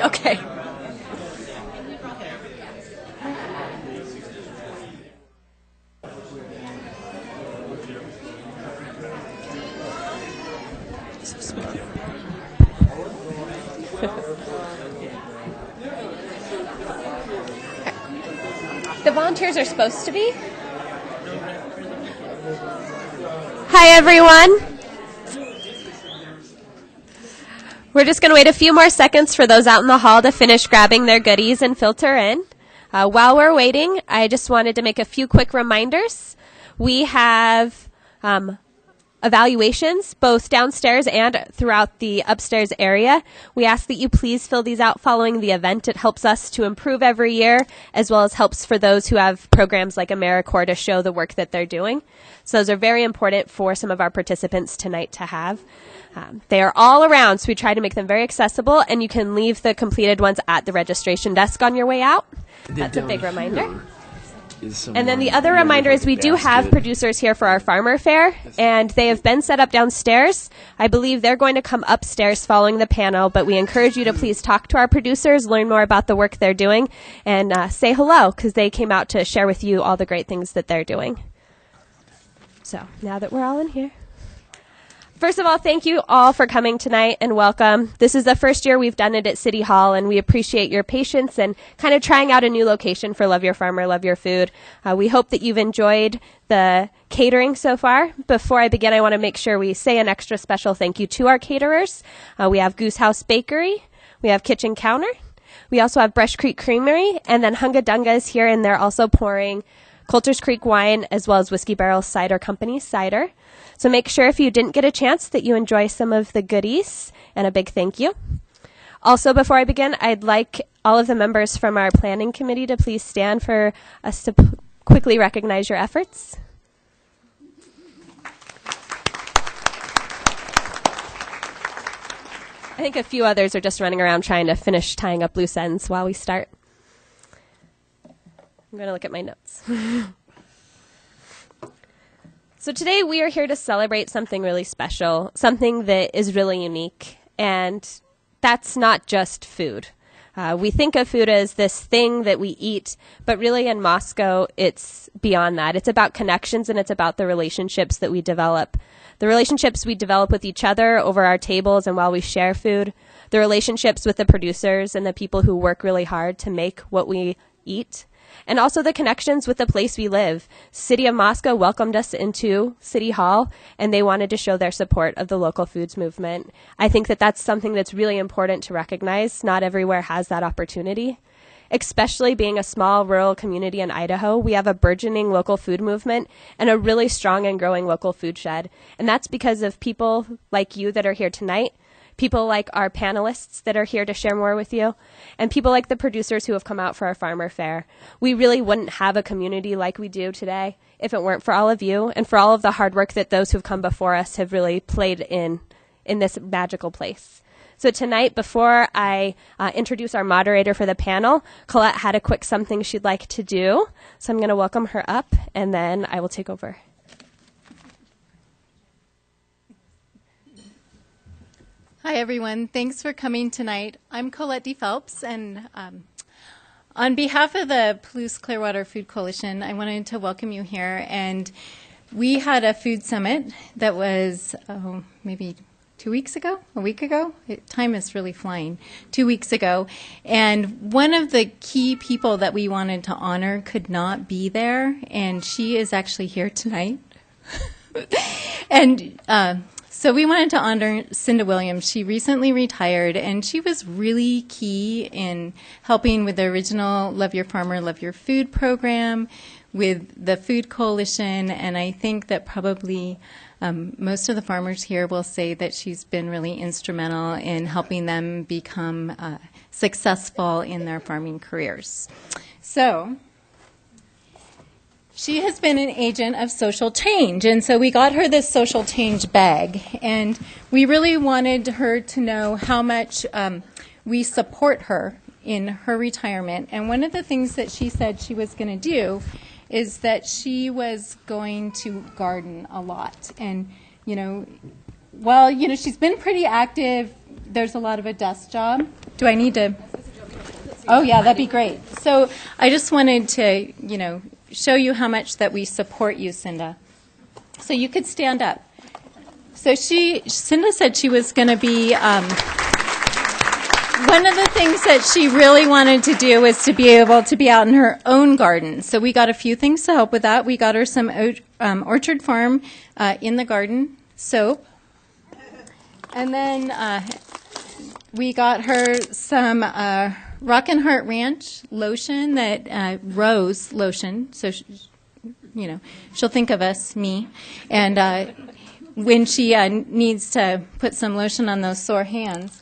Okay. The volunteers are supposed to be. Hi, everyone. We're just going to wait a few more seconds for those out in the hall to finish grabbing their goodies and filter in. While we're waiting, I just wanted to make a few quick reminders. We have evaluations both downstairs and throughout the upstairs area. We ask that you please fill these out following the event. It helps us to improve every year, as well as helps for those who have programs like AmeriCorps to show the work that they're doing. So those are very important for some of our participants tonight to have. They are all around, so we try to make them very accessible, and you can leave the completed ones at the registration desk on your way out. That's a big reminder. And then the other reminder is we do have producers here for our farmer fair, and they have been set up downstairs. I believe they're going to come upstairs following the panel, but we encourage you to please talk to our producers, learn more about the work they're doing, and say hello, because they came out to share with you all the great things that they're doing. So now that we're all in here. First of all, thank you all for coming tonight and welcome. This is the first year we've done it at City Hall, and we appreciate your patience and kind of trying out a new location for Love Your Farmer, Love Your Food. We hope that you've enjoyed the catering so far. Before I begin, I want to make sure we say an extra special thank you to our caterers. We have Goose House Bakery. We have Kitchen Counter. We also have Brush Creek Creamery, and then Hunga Dunga is here, and they're also pouring Coulter's Creek wine as well as Whiskey Barrel Cider Company cider. So make sure if you didn't get a chance that you enjoy some of the goodies, and a big thank you. Also, before I begin, I'd like all of the members from our planning committee to please stand for us to quickly recognize your efforts. I think a few others are just running around trying to finish tying up loose ends while we start. I'm going to look at my notes. So today we are here to celebrate something really special, something that is really unique, and that's not just food. We think of food as this thing that we eat, but really in Moscow, it's beyond that. It's about connections, and it's about the relationships that we develop. The relationships we develop with each other over our tables and while we share food, the relationships with the producers and the people who work really hard to make what we eat, and also the connections with the place we live. City of Moscow welcomed us into City Hall, and they wanted to show their support of the local foods movement. I think that that's something that's really important to recognize. Not everywhere has that opportunity. Especially being a small rural community in Idaho, we have a burgeoning local food movement and a really strong and growing local food shed. And that's because of people like you that are here tonight, people like our panelists that are here to share more with you, and people like the producers who have come out for our farmer fair. We really wouldn't have a community like we do today if it weren't for all of you and for all of the hard work that those who've come before us have really played in this magical place. So tonight, before I introduce our moderator for the panel, Colette had a quick something she'd like to do. So I'm going to welcome her up, and then I will take over. Hi, everyone. Thanks for coming tonight. I'm Colette D. Phelps, and on behalf of the Palouse Clearwater Food Coalition, I wanted to welcome you here. And we had a food summit that was maybe 2 weeks ago, a week ago. Time is really flying. 2 weeks ago. And one of the key people that we wanted to honor could not be there, and she is actually here tonight. And so we wanted to honor Cinda Williams. She recently retired, and she was really key in helping with the original Love Your Farmer, Love Your Food program, with the Food Coalition, and I think that probably most of the farmers here will say that she's been really instrumental in helping them become successful in their farming careers. So she has been an agent of social change, and so we got her this social change bag, and we really wanted her to know how much we support her in her retirement. And one of the things that she said she was going to do is that she was going to garden a lot. And, while, she's been pretty active, there's a lot of a desk job. Do I need to? Oh, yeah, that'd be great. So I just wanted to, show you how much that we support you, Cinda. So you could stand up. So Cinda said she was going to be, one of the things that she really wanted to do was to be able to be out in her own garden. So we got a few things to help with that. We got her some Orchard Farm in the garden soap. And then we got her some Rockin' Heart Ranch lotion, that rose lotion. So, she'll think of us, me. And when she needs to put some lotion on those sore hands.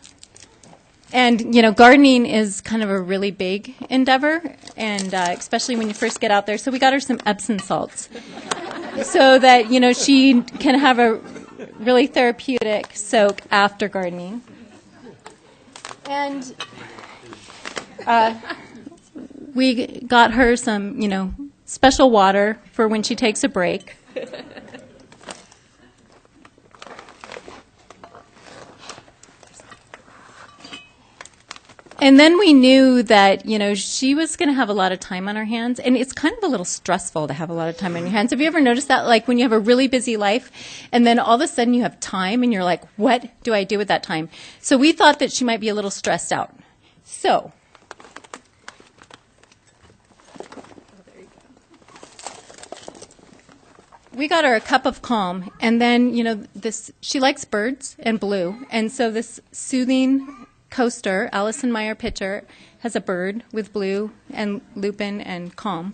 And, gardening is kind of a really big endeavor, and especially when you first get out there. So we got her some Epsom salts so that, she can have a really therapeutic soak after gardening. And we got her some, special water for when she takes a break. And then we knew that, she was going to have a lot of time on her hands. And it's kind of a little stressful to have a lot of time on your hands. Have you ever noticed that? Like when you have a really busy life and then all of a sudden you have time and you're like, what do I do with that time? So we thought that she might be a little stressed out. So we got her a cup of calm. And then, she likes birds and blue. And so this soothing coaster, Allison Meyer pitcher, has a bird with blue and lupin and calm.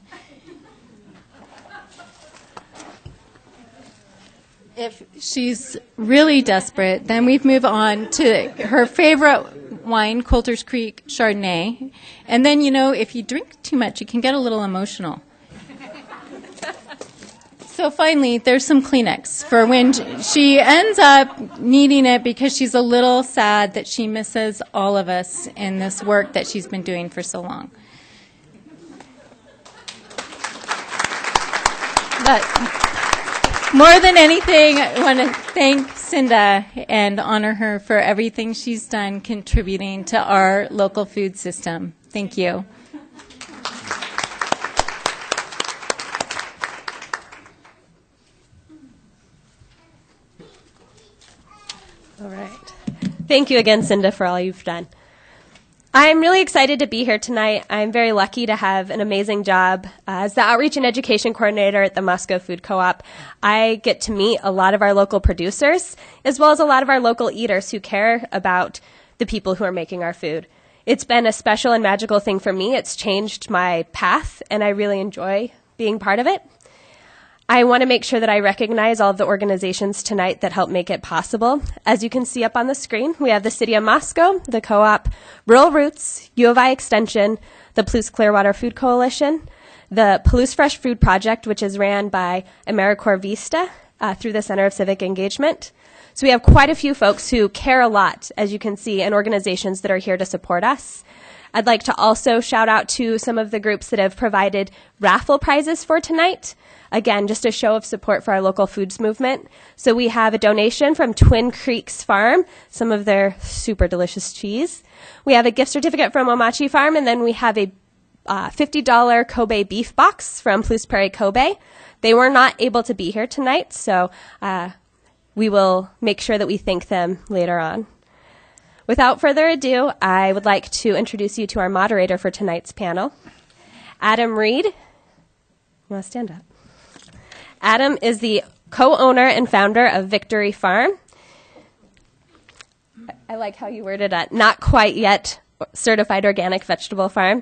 If she's really desperate, then we move on to her favorite wine, Coulter's Creek Chardonnay. And then, if you drink too much, you can get a little emotional. So finally, there's some Kleenex for when she ends up needing it because she's a little sad that she misses all of us in this work that she's been doing for so long. But more than anything, I want to thank Cinda and honor her for everything she's done contributing to our local food system. Thank you. All right. Thank you again, Cinda, for all you've done. I'm really excited to be here tonight. I'm very lucky to have an amazing job. As the Outreach and Education Coordinator at the Moscow Food Co-op, I get to meet a lot of our local producers, as well as a lot of our local eaters who care about the people who are making our food. It's been a special and magical thing for me. It's changed my path, and I really enjoy being part of it. I want to make sure that I recognize all of the organizations tonight that help make it possible. As you can see up on the screen, we have the City of Moscow, the Co-op, Rural Roots, U of I Extension, the Palouse Clearwater Food Coalition, the Palouse Fresh Food Project, which is ran by AmeriCorps Vista through the Center of Civic Engagement. So we have quite a few folks who care a lot, as you can see, and organizations that are here to support us. I'd like to also shout out to some of the groups that have provided raffle prizes for tonight. Again, just a show of support for our local foods movement. So we have a donation from Twin Creeks Farm, some of their super delicious cheese. We have a gift certificate from Omachi Farm, and then we have a $50 Kobe beef box from Prairie Kobe. They were not able to be here tonight, so we will make sure that we thank them later on. Without further ado, I would like to introduce you to our moderator for tonight's panel, Adam Reed. You want to stand up? Adam is the co-owner and founder of Victory Farm. I like how you worded it, not quite yet certified organic vegetable farm.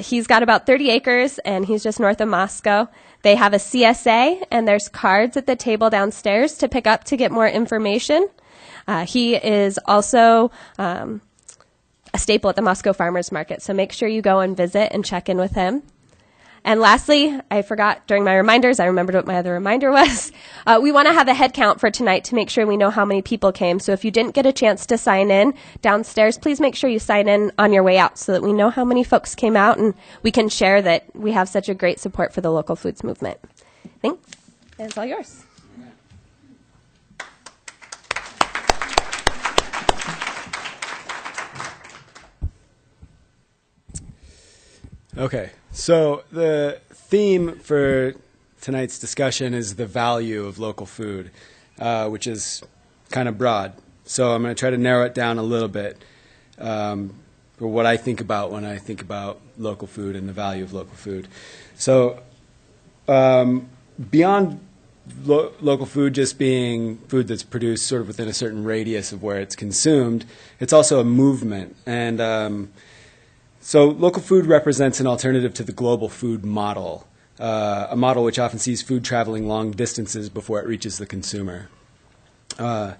He's got about 30 acres, and he's just north of Moscow. They have a CSA, and there's cards at the table downstairs to pick up to get more information. He is also a staple at the Moscow Farmers Market, so make sure you go and visit and check in with him. And lastly, I forgot during my reminders, I remembered what my other reminder was. We want to have a head count for tonight to make sure we know how many people came. So if you didn't get a chance to sign in downstairs, please make sure you sign in on your way out so that we know how many folks came out and we can share that we have such a great support for the local foods movement. Thanks. And it's all yours. Okay, so the theme for tonight's discussion is the value of local food, which is kind of broad. So I'm going to try to narrow it down a little bit for what I think about when I think about local food and the value of local food. So beyond local food just being food that's produced sort of within a certain radius of where it's consumed, it's also a movement. And so local food represents an alternative to the global food model, a model which often sees food traveling long distances before it reaches the consumer. A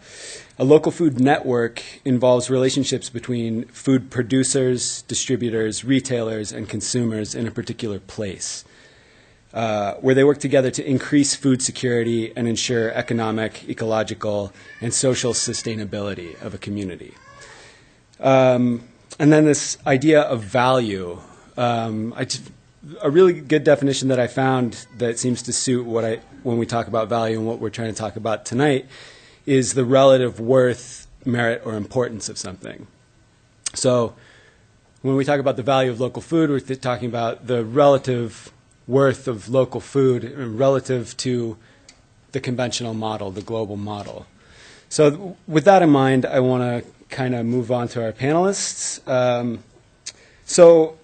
local food network involves relationships between food producers, distributors, retailers, and consumers in a particular place, where they work together to increase food security and ensure economic, ecological, and social sustainability of a community. And then this idea of value, a really good definition that I found that seems to suit when we talk about value and what we're trying to talk about tonight is the relative worth, merit, or importance of something. So when we talk about the value of local food, we're talking about the relative worth of local food relative to the conventional model, the global model. So with that in mind, I want to kind of move on to our panelists. So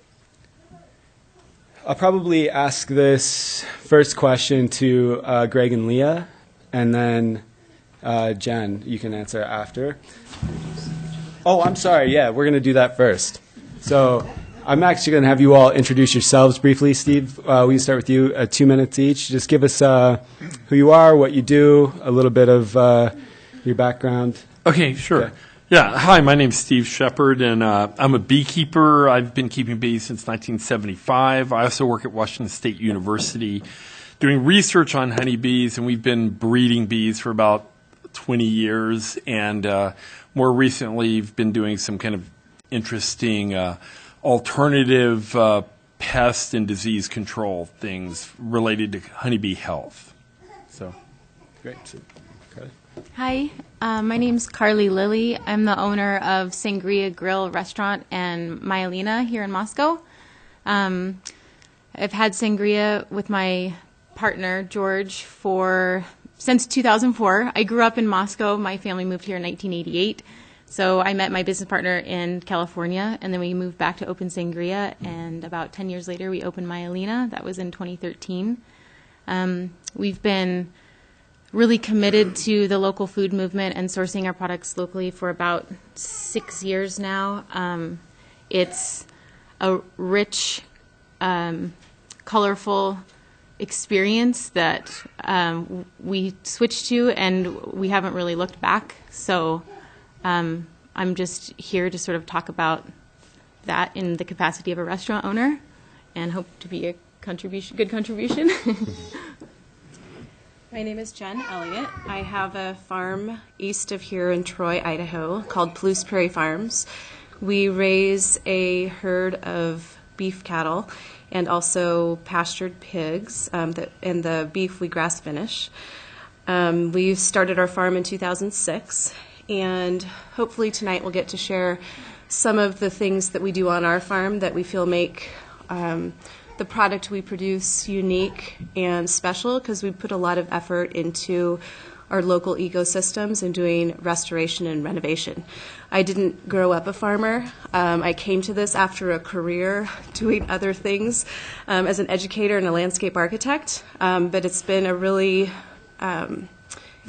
I'll probably ask this first question to Greg and Leah, and then Jen, you can answer after. Oh, I'm sorry. Yeah, we're going to do that first. So I'm actually going to have you all introduce yourselves briefly. Steve, we can start with you, 2 minutes each. Just give us who you are, what you do, a little bit of your background. Okay, sure. Okay. Yeah, hi, my name's Steve Sheppard, and I'm a beekeeper. I've been keeping bees since 1975. I also work at Washington State University doing research on honeybees, and we've been breeding bees for about 20 years, and more recently we've been doing some kind of interesting alternative pest and disease control things related to honeybee health. So, Great. Okay. Hi, my name's Lilly. I'm the owner of Sangria Grill Restaurant and Maialina here in Moscow. I've had sangria with my partner, George, since 2004. I grew up in Moscow. My family moved here in 1988. So I met my business partner in California, and then we moved back to open Sangria, and about 10 years later we opened Maialina. That was in 2013. We've been really committed to the local food movement and sourcing our products locally for about 6 years now. It's a rich, colorful experience that we switched to, and we haven't really looked back. So I'm just here to sort of talk about that in the capacity of a restaurant owner and hope to be a good contribution. My name is Jen Elliot. I have a farm east of here in Troy, Idaho, called Palouse Prairie Farms. We raise a herd of beef cattle and also pastured pigs, and the beef we grass finish. We started our farm in 2006, and hopefully tonight we'll get to share some of the things that we do on our farm that we feel make the product we produce unique and special, because we put a lot of effort into our local ecosystems and doing restoration and renovation. I didn't grow up a farmer. I came to this after a career doing other things as an educator and a landscape architect, but it's been a really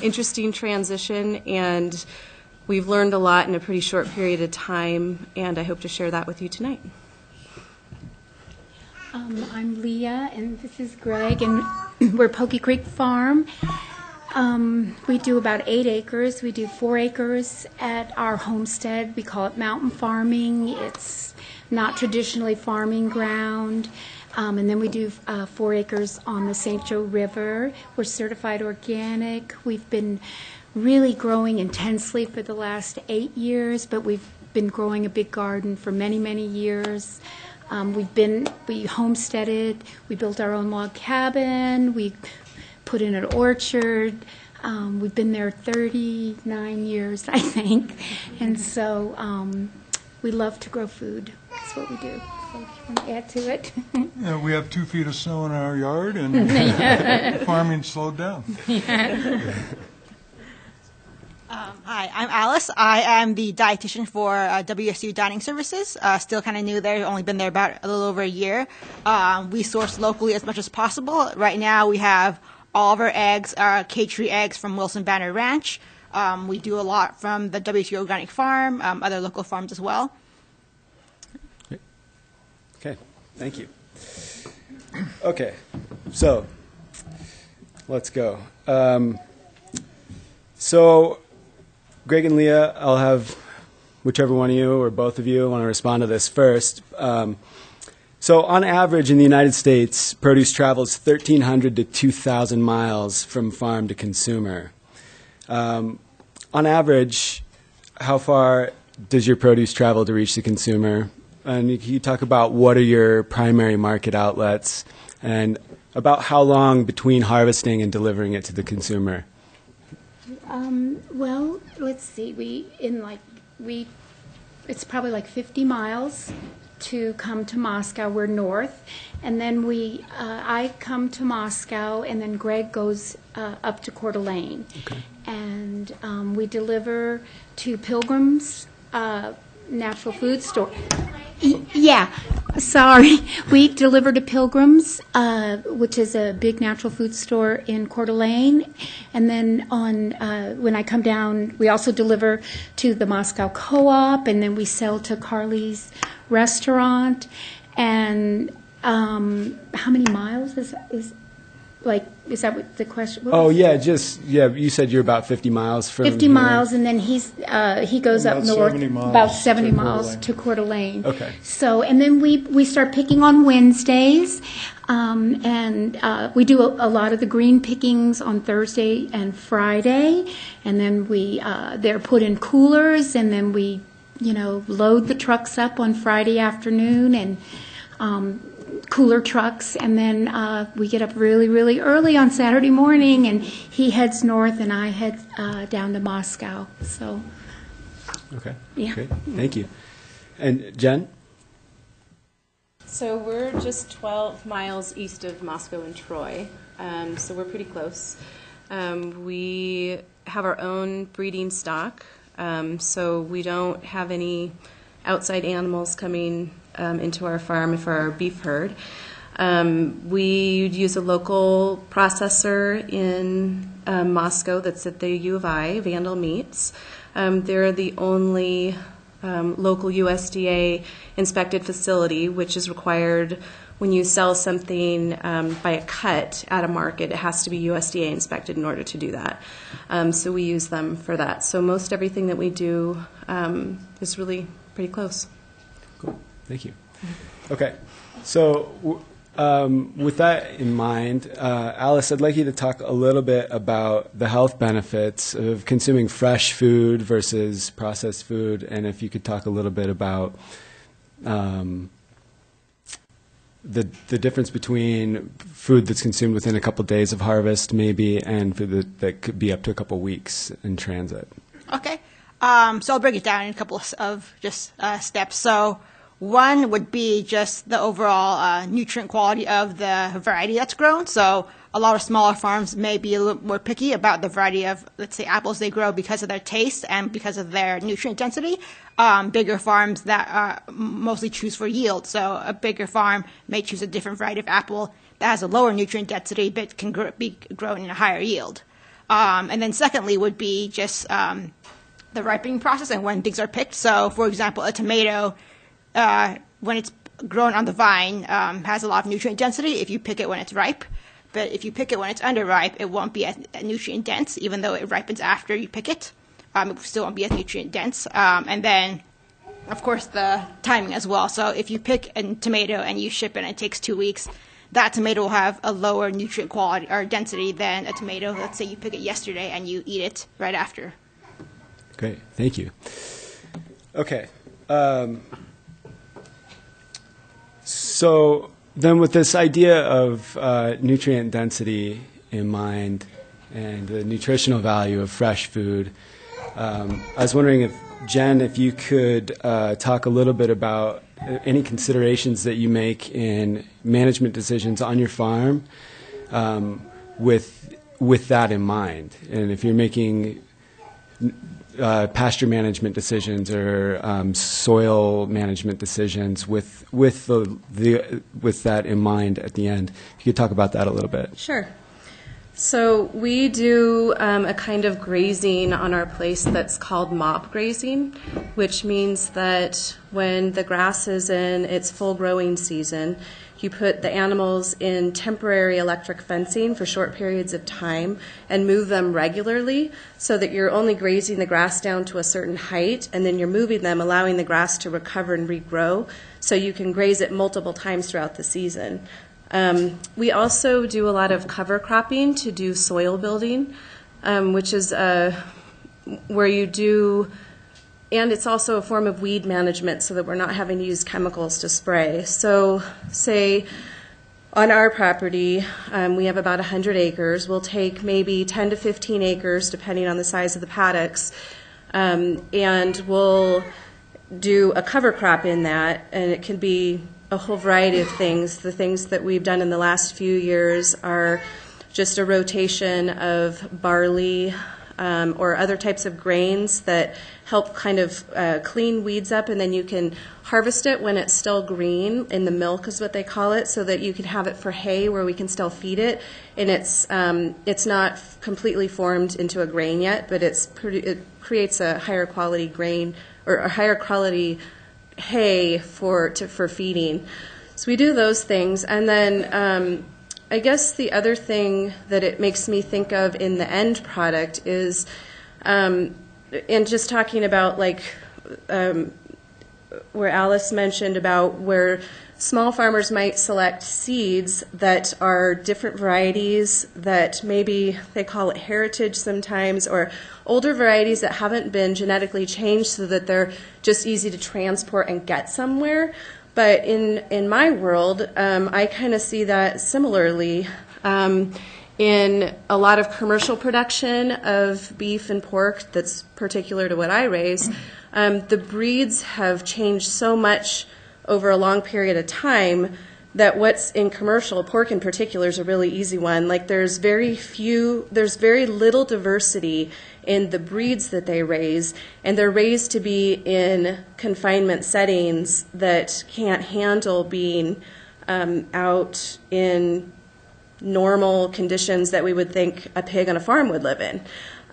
interesting transition, and we've learned a lot in a pretty short period of time, and I hope to share that with you tonight. I'm Leah, and this is Greg, and we're Pokey Creek Farm. We do about 8 acres. We do 4 acres at our homestead. We call it mountain farming. It's not traditionally farming ground. And then we do 4 acres on the St. Joe River. We're certified organic. We've been really growing intensely for the last 8 years, but we've been growing a big garden for many, many years. We homesteaded, we built our own log cabin, we put in an orchard. We've been there 39 years, I think. And so we love to grow food. That's what we do. So if you want to add to it. We have 2 feet of snow in our yard, and farming slowed down. Hi, I'm Alice. I am the dietitian for WSU Dining Services. Still kind of new there. Only been there about a little over a year. We source locally as much as possible. Right now, we have all of our eggs are cage-free eggs from Wilson Banner Ranch. We do a lot from the WSU Organic Farm, other local farms as well. Okay, thank you. Okay, so let's go. So Greg and Leah, I'll have whichever one of you or both of you want to respond to this first. So on average in the United States, produce travels 1,300 to 2,000 miles from farm to consumer. On average, how far does your produce travel to reach the consumer? And can you talk about what are your primary market outlets and about how long between harvesting and delivering it to the consumer? Well, let's see. It's probably like 50 miles to come to Moscow. We're north, and then I come to Moscow, and then Greg goes up to Coeur d'Alene, and we deliver to Pilgrim's Natural Food Store. Yeah, sorry. We deliver to Pilgrim's, which is a big natural food store in Coeur d'Alene. And then when I come down, we also deliver to the Moscow Co-op, and then we sell to Carly's restaurant. And how many miles is that what the question was? You said you're about 50 miles from 50 here. miles, and then he goes up north 70 miles about 70 to miles to Coeur d'Alene. Okay. So, and then we start picking on Wednesdays, and we do a lot of the green pickings on Thursday and Friday, and then they're put in coolers, and then we, load the trucks up on Friday afternoon, and cooler trucks, and then we get up really, really early on Saturday morning, and he heads north, and I head down to Moscow. So, Okay. Yeah. Great. Thank you. And Jen? So we're just 12 miles east of Moscow and Troy, so we're pretty close. We have our own breeding stock, so we don't have any outside animals coming into our farm for our beef herd. We use a local processor in Moscow that's at the U of I, Vandal Meats. They're the only local USDA inspected facility, which is required when you sell something by a cut at a market. It has to be USDA inspected in order to do that. So we use them for that. So most everything that we do is really pretty close. Cool. Thank you. Okay. So with that in mind, Alice, I'd like you to talk a little bit about the health benefits of consuming fresh food versus processed food, and if you could talk a little bit about the difference between food that's consumed within a couple days of harvest, maybe, and food that could be up to a couple weeks in transit. Okay. So I'll break it down in a couple of just steps. So one would be just the overall nutrient quality of the variety that's grown. So a lot of smaller farms may be a little more picky about the variety of, let's say, apples they grow because of their taste and because of their nutrient density. Bigger farms that mostly choose for yield. So a bigger farm may choose a different variety of apple that has a lower nutrient density but can be grown in a higher yield. And then secondly would be just the ripening process and when things are picked. So, for example, a tomato, when it's grown on the vine, has a lot of nutrient density if you pick it when it's ripe. But if you pick it when it's underripe, it won't be as nutrient dense, even though it ripens after you pick it. It still won't be as nutrient dense. And then, of course, the timing as well. So if you pick a tomato and you ship it and it takes 2 weeks, that tomato will have a lower nutrient quality or density than a tomato. Let's say you pick it yesterday and you eat it right after. Great. Thank you. Okay. So then with this idea of nutrient density in mind and the nutritional value of fresh food, I was wondering if, Jen, if you could talk a little bit about any considerations that you make in management decisions on your farm with that in mind. And if you're making pasture management decisions or soil management decisions with that in mind at the end, if you could talk about that a little bit. Sure. So we do a kind of grazing on our place that's called mop grazing, which means that when the grass is in its full growing season, you put the animals in temporary electric fencing for short periods of time and move them regularly so that you're only grazing the grass down to a certain height, and then you're moving them, allowing the grass to recover and regrow so you can graze it multiple times throughout the season. We also do a lot of cover cropping to do soil building, which is where you do, and it's also a form of weed management so that we're not having to use chemicals to spray. So say on our property, we have about 100 acres. We'll take maybe 10 to 15 acres, depending on the size of the paddocks, and we'll do a cover crop in that, and it can be a whole variety of things. The things that we've done in the last few years are just a rotation of barley or other types of grains that help kind of clean weeds up, and then you can harvest it when it's still green. In the milk is what they call it, so that you can have it for hay where we can still feed it. And it's not completely formed into a grain yet, but it creates a higher quality grain or a higher quality hay for feeding. So we do those things. And then I guess the other thing that it makes me think of in the end product is, and just talking about like where Alice mentioned about where small farmers might select seeds that are different varieties that maybe they call it heritage sometimes, or older varieties that haven't been genetically changed so that they're just easy to transport and get somewhere. But in my world, I kind of see that similarly in a lot of commercial production of beef and pork that's particular to what I raise. The breeds have changed so much over a long period of time that what's in commercial, pork in particular, is a really easy one. Like there's very little diversity in the breeds that they raise, and they're raised to be in confinement settings that can't handle being out in normal conditions that we would think a pig on a farm would live in.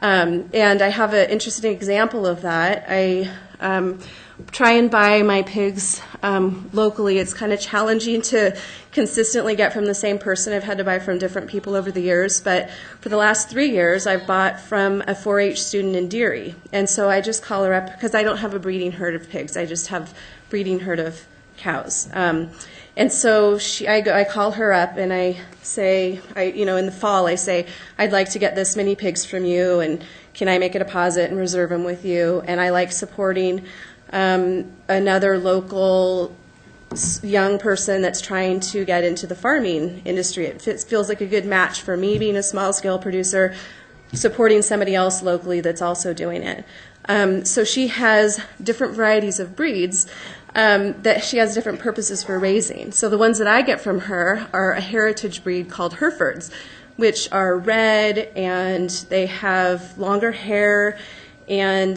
And I have an interesting example of that. I try and buy my pigs locally. It's kind of challenging to consistently get from the same person. I've had to buy from different people over the years, but for the last 3 years, I've bought from a 4-H student in Deary. And so I just call her up because I don't have a breeding herd of pigs. I just have breeding herd of cows. And so I call her up and I say, in the fall, I say, I'd like to get this many pigs from you, and can I make a deposit and reserve them with you? And I like supporting another local young person that's trying to get into the farming industry. It feels like a good match for me being a small-scale producer, supporting somebody else locally that's also doing it. So she has different varieties of breeds that she has different purposes for raising. So the ones that I get from her are a heritage breed called Herefords, which are red and they have longer hair, and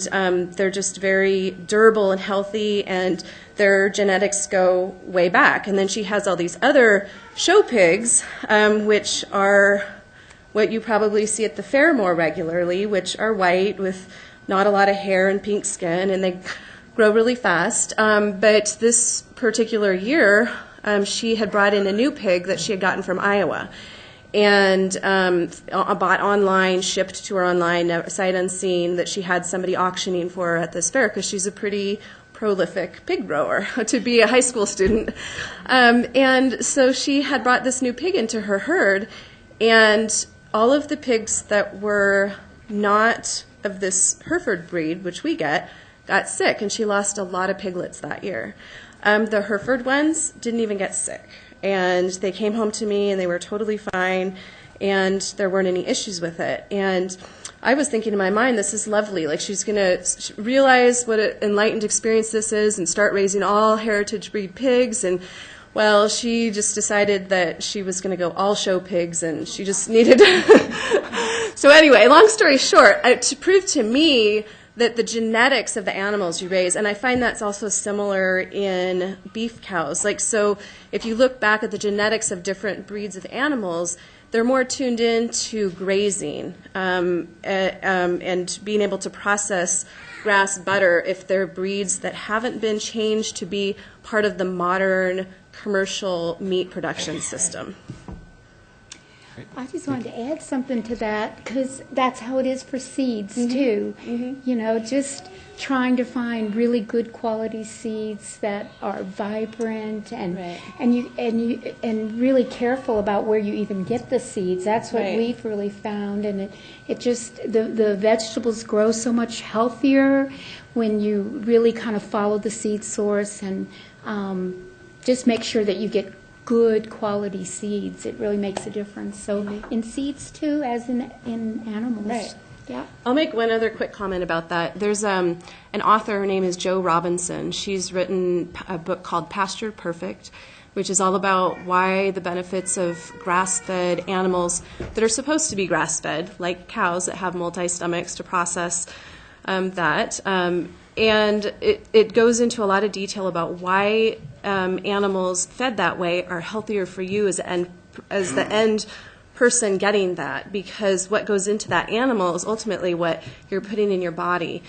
they're just very durable and healthy, and their genetics go way back. And then she has all these other show pigs, which are what you probably see at the fair more regularly, which are white with not a lot of hair and pink skin, and they grow really fast. But this particular year, she had brought in a new pig that she had gotten from Iowa, and bought online, shipped to her online, sight unseen, that she had somebody auctioning for her at this fair because she's a pretty prolific pig grower to be a high school student. And so she had brought this new pig into her herd, and all of the pigs that were not of this Hereford breed, which we get, got sick, and she lost a lot of piglets that year. The Hereford ones didn't even get sick, and they came home to me, and they were totally fine, and there weren't any issues with it. And I was thinking in my mind, this is lovely. Like, she's going to realize what an enlightened experience this is and start raising all heritage breed pigs. And, well, she just decided that she was going to go all show pigs, and she just needed So anyway, long story short, to prove to me that the genetics of the animals you raise, and I find that's also similar in beef cows. Like, so if you look back at the genetics of different breeds of animals, they're more tuned in to grazing and being able to process grass better if they're breeds that haven't been changed to be part of the modern commercial meat production system. I just wanted to add something to that, because that's how it is for seeds too. You know, just trying to find really good quality seeds that are vibrant and and really careful about where you even get the seeds. That's what we've really found, and it just the vegetables grow so much healthier when you really kind of follow the seed source and just make sure that you get good quality seeds. It really makes a difference. So in seeds too, as in animals. Right. Yeah. I'll make one other quick comment about that. There's an author, her name is Jo Robinson. She's written a book called Pasture Perfect, which is all about why the benefits of grass-fed animals that are supposed to be grass-fed, like cows that have multi-stomachs to process that. And it goes into a lot of detail about why animals fed that way are healthier for you as the end person getting that, because what goes into that animal is ultimately what you're putting in your body.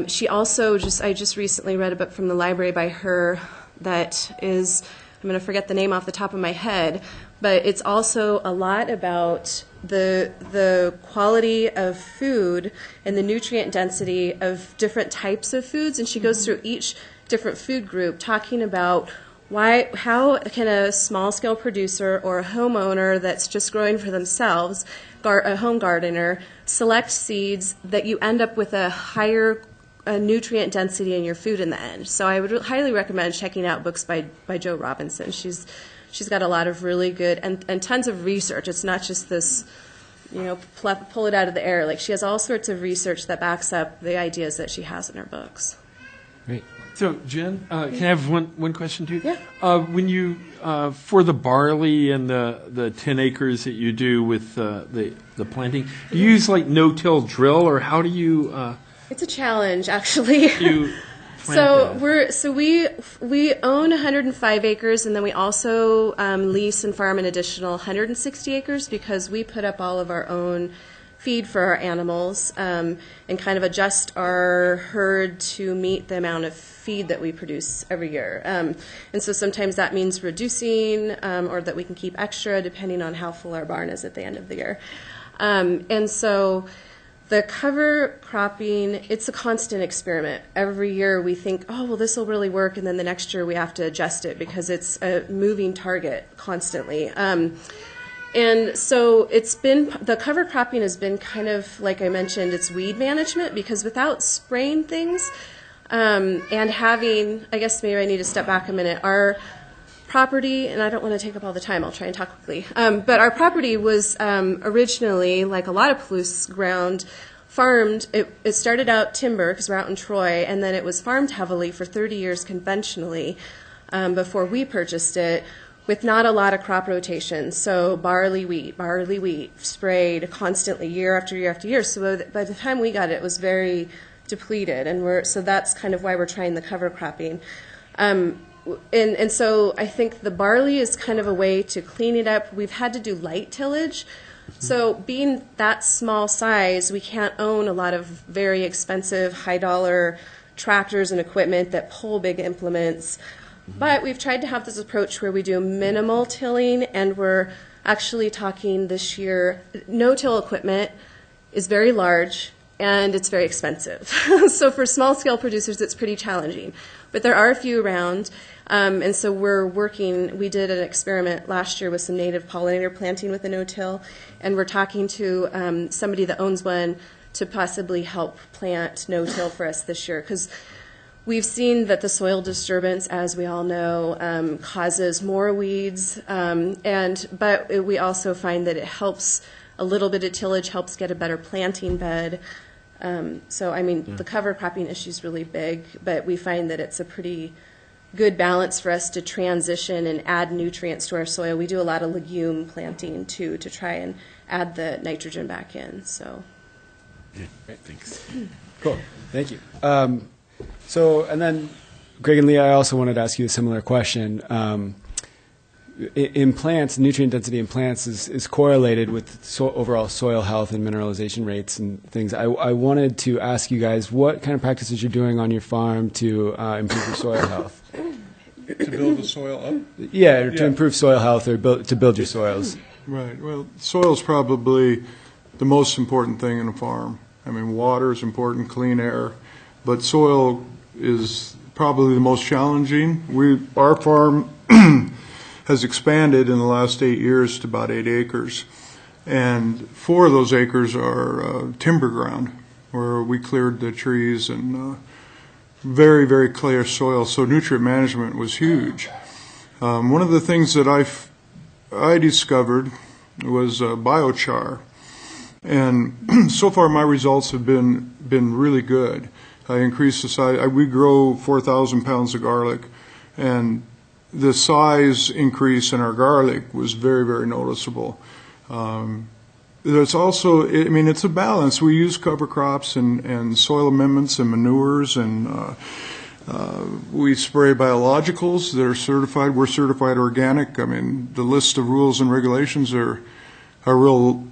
She also I just recently read a book from the library by her that is, I'm going to forget the name off the top of my head, but it's also a lot about the quality of food and the nutrient density of different types of foods, and she goes through each different food group talking about how can a small-scale producer or a homeowner that's just growing for themselves, a home gardener, select seeds that you end up with a higher nutrient density in your food in the end. So I would highly recommend checking out books by Jo Robinson. She's got a lot of really good and tons of research. It's not just this, pull it out of the air. Like, she has all sorts of research that backs up the ideas that she has in her books. Great. So, Jen, can I have one question too? Yeah. When you for the barley and the 10 acres that you do with the planting, do you use like no-till drill, or how do you? It's a challenge, actually. We own 105 acres, and then we also lease and farm an additional 160 acres because we put up all of our own feed for our animals and kind of adjust our herd to meet the amount of feed that we produce every year. And so sometimes that means reducing or that we can keep extra depending on how full our barn is at the end of the year. And so the cover cropping, it's a constant experiment. Every year we think, oh, well, this will really work, and then the next year we have to adjust it because it's a moving target constantly. And so the cover cropping has been kind of, like I mentioned, it's weed management, because without spraying things and having, I guess maybe I need to step back a minute, our property, and I don't want to take up all the time, I'll try and talk quickly, but our property was originally, like a lot of Palouse ground, farmed. It started out timber because we're out in Troy, and then it was farmed heavily for 30 years conventionally before we purchased it, with not a lot of crop rotation. So barley, wheat, sprayed constantly year after year after year. So by the time we got it, it was very depleted, and so that's kind of why we're trying the cover cropping. And so I think the barley is kind of a way to clean it up. We've had to do light tillage. So being that small size, we can't own a lot of very expensive, high-dollar tractors and equipment that pull big implements. But we've tried to have this approach where we do minimal tilling, and we're actually talking this year, no-till equipment is very large and it's very expensive. So for small-scale producers, it's pretty challenging. But there are a few around, and so we did an experiment last year with some native pollinator planting with a no-till, and we're talking to somebody that owns one to possibly help plant no-till for us this year, because we've seen that the soil disturbance, as we all know, causes more weeds, but we also find that it helps A little bit of tillage helps get a better planting bed. So, I mean, the cover cropping issue is really big, but we find that it's a pretty good balance for us to transition and add nutrients to our soil. We do a lot of legume planting, too, to try and add the nitrogen back in. So, Great, thanks. Cool. Thank you. And then, Greg and Leah, I also wanted to ask you a similar question. In plants, nutrient density in plants is correlated with overall soil health and mineralization rates and things. I wanted to ask you guys what kind of practices you're doing on your farm to improve your soil health. To build the soil up? Yeah, to improve soil health or to build your soils. Right. Well, soil is probably the most important thing in a farm. I mean, water is important, clean air, but soil is probably the most challenging. Our farm has expanded in the last 8 years to about 8 acres. And 4 of those acres are timber ground, where we cleared the trees and very, very clear soil. So nutrient management was huge. One of the things that I discovered was biochar. And so far my results have been really good. I increased the size. We grow 4,000 pounds of garlic, and the size increase in our garlic was very, very noticeable. There's also, I mean, it's a balance. We use cover crops and soil amendments and manures, and we spray biologicals that are certified. We're certified organic. I mean, the list of rules and regulations are real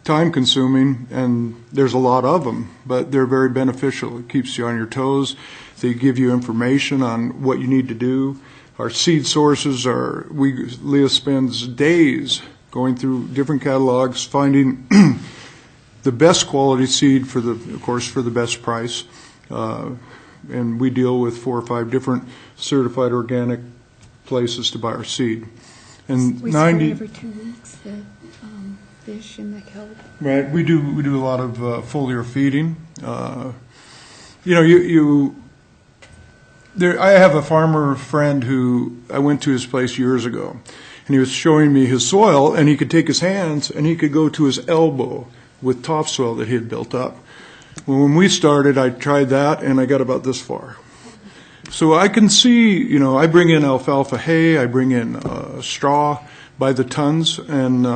time-consuming, and there's a lot of them, but they're very beneficial. It keeps you on your toes. They give you information on what you need to do. Our seed sources Leah spends days going through different catalogs, finding the best quality seed of course, for the best price. And we deal with 4 or 5 different certified organic places to buy our seed. And we spray every 2 weeks the fish and the kelp. Right, we do a lot of foliar feeding. I have a farmer friend who I went to his place years ago, and he was showing me his soil, and he could take his hands and he could go to his elbow with topsoil that he had built up. Well, when we started, I tried that, and I got about this far. So I can see, I bring in alfalfa hay, I bring in straw by the tons, and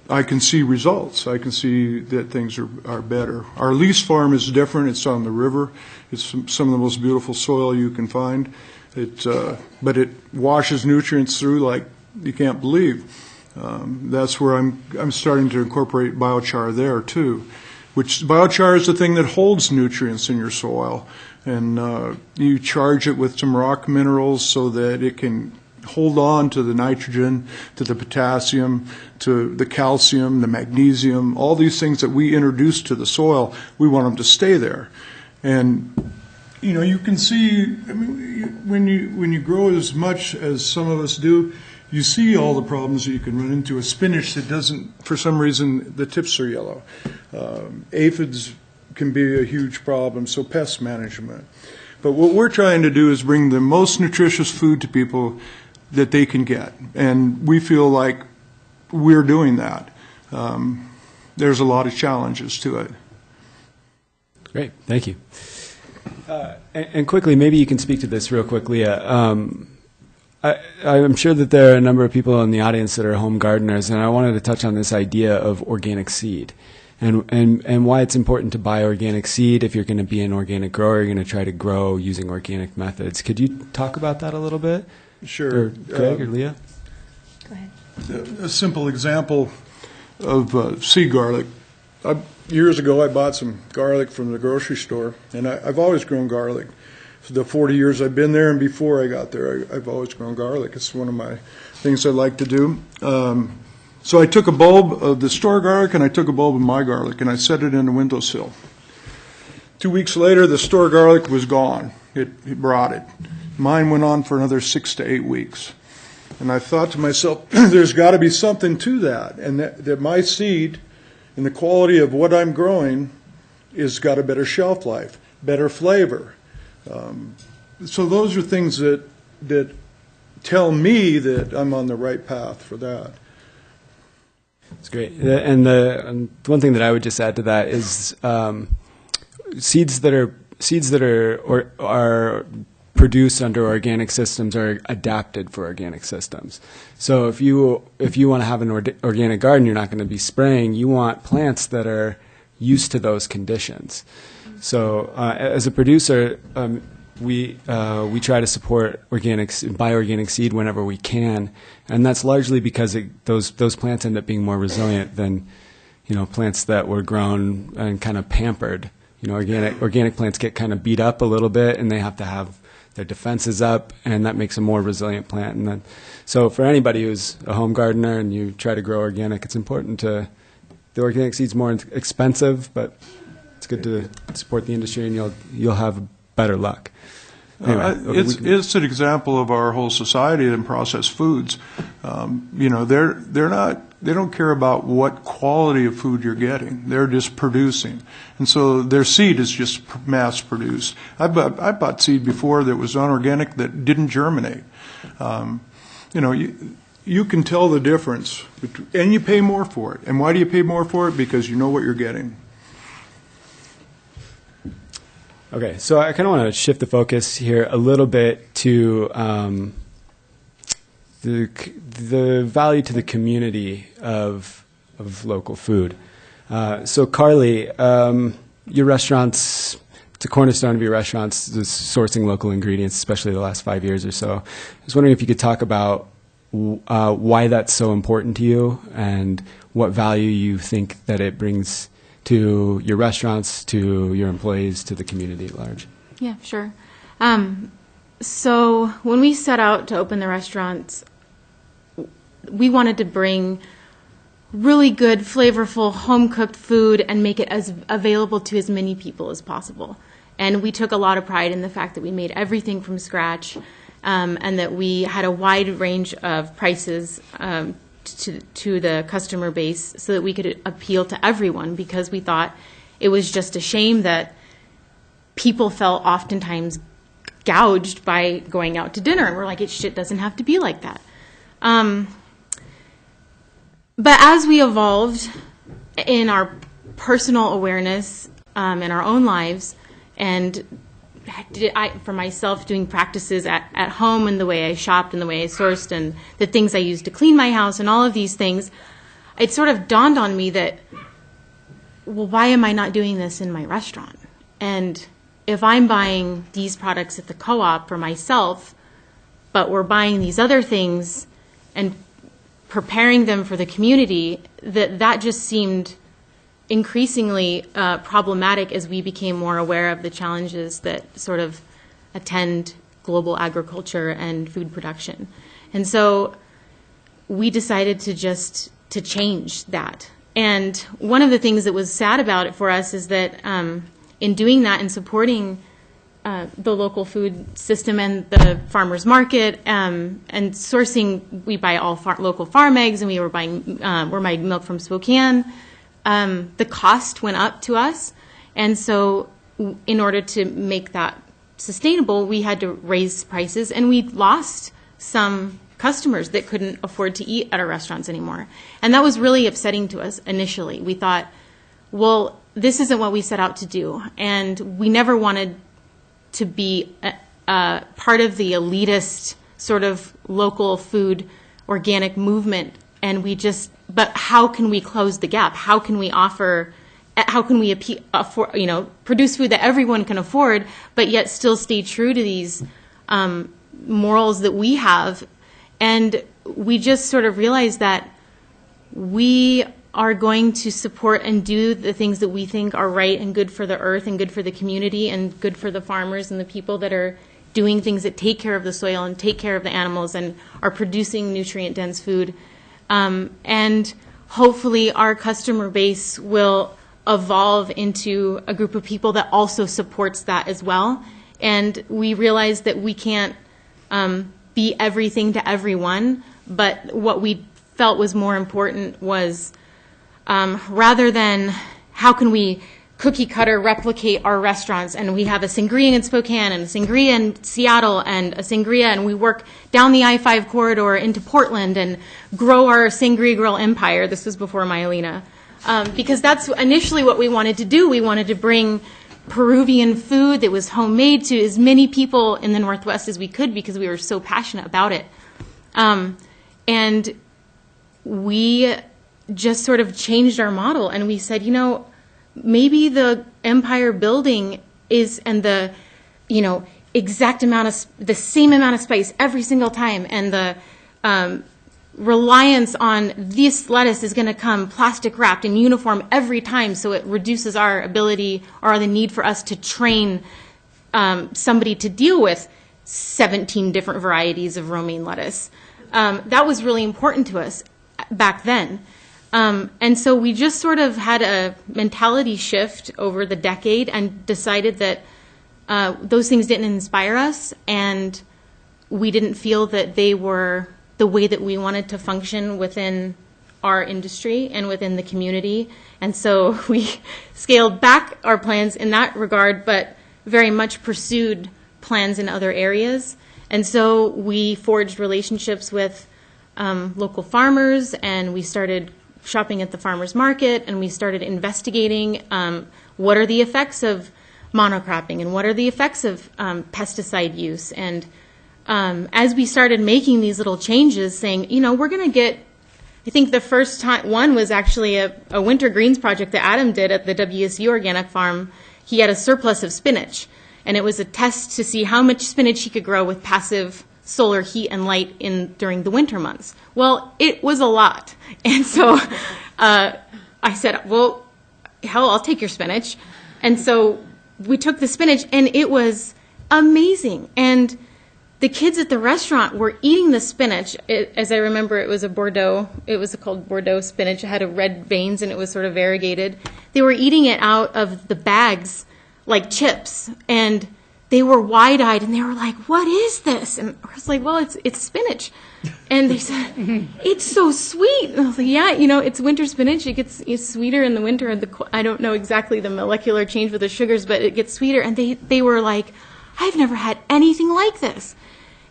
I can see results. I can see that things are better. Our lease farm is different. It's on the river. It's some of the most beautiful soil you can find. But it washes nutrients through like you can't believe. That's where I'm starting to incorporate biochar there too, which biochar is the thing that holds nutrients in your soil. And you charge it with some rock minerals so that it can hold on to the nitrogen, to the potassium, to the calcium, the magnesium, all these things that we introduce to the soil, we want them to stay there. And, you can see, I mean, when you grow as much as some of us do, you see all the problems that you can run into. A spinach that doesn't, for some reason, the tips are yellow. Aphids can be a huge problem, so pest management. But what we're trying to do is bring the most nutritious food to people that they can get. And we feel like we're doing that. There's a lot of challenges to it. Great, thank you. And quickly, maybe you can speak to this real quickly. I'm sure that there are a number of people in the audience that are home gardeners, and I wanted to touch on this idea of organic seed and why it's important to buy organic seed. If you're going to be an organic grower, you're going to try to grow using organic methods. Could you talk about that a little bit? Sure. Or Greg or Leah? Go ahead. A simple example of seed garlic. Years ago, I bought some garlic from the grocery store, and I've always grown garlic. For the 40 years I've been there, and before I got there, I've always grown garlic. It's one of my things I like to do. So I took a bulb of the store garlic, and I took a bulb of my garlic, and I set it in the windowsill. 2 weeks later, the store garlic was gone. It rotted. Mine went on for another 6 to 8 weeks. And I thought to myself, there's got to be something to that, and that my seed and the quality of what I'm growing is got a better shelf life, better flavor. So those are things that tell me that I'm on the right path for that. It's great. And the one thing that I would just add to that is seeds that are produced under organic systems are adapted for organic systems. So if you want to have an organic garden, you're not going to be spraying. You want plants that are used to those conditions. So as a producer, we try to support buy organic seed whenever we can, and that's largely because those plants end up being more resilient than plants that were grown and kind of pampered. Organic plants get kind of beat up a little bit, and they have to have their defenses up, and that makes a more resilient plant. And then, so for anybody who's a home gardener and you try to grow organic, it's important the organic seed's more expensive, but it's good to support the industry, and you'll have better luck. Anyway, it's an example of our whole society in processed foods. They don't care about what quality of food you're getting. They're just producing, and so their seed is just mass produced. I bought seed before that was unorganic that didn't germinate. You can tell the difference, and you pay more for it. And why do you pay more for it? Because you know what you're getting. Okay, so I kind of want to shift the focus here a little bit to the value to the community of local food. So Carly, your restaurants, it's a cornerstone of your restaurants, is sourcing local ingredients, especially the last 5 years or so. I was wondering if you could talk about why that's so important to you and what value you think that it brings to your restaurants, to your employees, to the community at large. Yeah, sure. So when we set out to open the restaurants, we wanted to bring really good, flavorful, home-cooked food and make it as available to as many people as possible. And we took a lot of pride in the fact that we made everything from scratch, and that we had a wide range of prices to the customer base so that we could appeal to everyone, because we thought it was just a shame that people felt oftentimes gouged by going out to dinner, and we're like, shit doesn't have to be like that. But as we evolved in our personal awareness in our own lives, and for myself doing practices at home and the way I shopped and the way I sourced and the things I used to clean my house and all of these things, it sort of dawned on me that, well, why am I not doing this in my restaurant? And if I'm buying these products at the co-op for myself, but we're buying these other things and preparing them for the community, that just seemed increasingly problematic as we became more aware of the challenges that sort of attend global agriculture and food production. And so we decided to change that. And one of the things that was sad about it for us is that in doing that and supporting the local food system and the farmers market and sourcing, we buy all local farm eggs, and we're buying milk from Spokane. The cost went up to us, and so in order to make that sustainable, we had to raise prices, and we lost some customers that couldn't afford to eat at our restaurants anymore. And that was really upsetting to us initially. We thought, well, this isn't what we set out to do, and we never wanted to be part of the elitist sort of local food organic movement. And but how can we close the gap? How can we produce food that everyone can afford, but yet still stay true to these morals that we have? And we just sort of realized that we are going to support and do the things that we think are right and good for the earth and good for the community and good for the farmers and the people that are doing things that take care of the soil and take care of the animals and are producing nutrient-dense food. And hopefully our customer base will evolve into a group of people that also supports that as well. And we realize that we can't be everything to everyone, but what we felt was more important was rather than how can we cookie cutter replicate our restaurants, and we have a sangria in Spokane and a sangria in Seattle and a sangria, and we work down the I-5 corridor into Portland and grow our sangria grill empire. This was before Maialina. Because that's initially what we wanted to do. We wanted to bring Peruvian food that was homemade to as many people in the Northwest as we could because we were so passionate about it. And we just sort of changed our model, and we said, maybe the empire building is, and the, exact amount of, the same amount of spice every single time, and the reliance on this lettuce is going to come plastic wrapped and uniform every time, so it reduces our ability or the need for us to train somebody to deal with 17 different varieties of romaine lettuce. That was really important to us back then. And so we just sort of had a mentality shift over the decade and decided that those things didn't inspire us, and we didn't feel that they were the way that we wanted to function within our industry and within the community. And so we scaled back our plans in that regard, but very much pursued plans in other areas. And so we forged relationships with local farmers, and we started shopping at the farmers market, and we started investigating what are the effects of monocropping and what are the effects of pesticide use. And as we started making these little changes, saying, we're going to get, I think the first time, one was actually a winter greens project that Adam did at the WSU Organic Farm. He had a surplus of spinach, and it was a test to see how much spinach he could grow with passive solar heat and light during the winter months. Well, it was a lot. And so I said, well, hell, I'll take your spinach. And so we took the spinach, and it was amazing. And the kids at the restaurant were eating the spinach. As I remember, it was a Bordeaux. It was called Bordeaux spinach. It had a red veins, and it was sort of variegated. They were eating it out of the bags like chips, and they were wide-eyed, and they were like, what is this? And I was like, well, it's spinach. And they said, it's so sweet. And I was like, yeah, it's winter spinach. It's sweeter in the winter. And I don't know exactly the molecular change with the sugars, but it gets sweeter. And they were like, I've never had anything like this.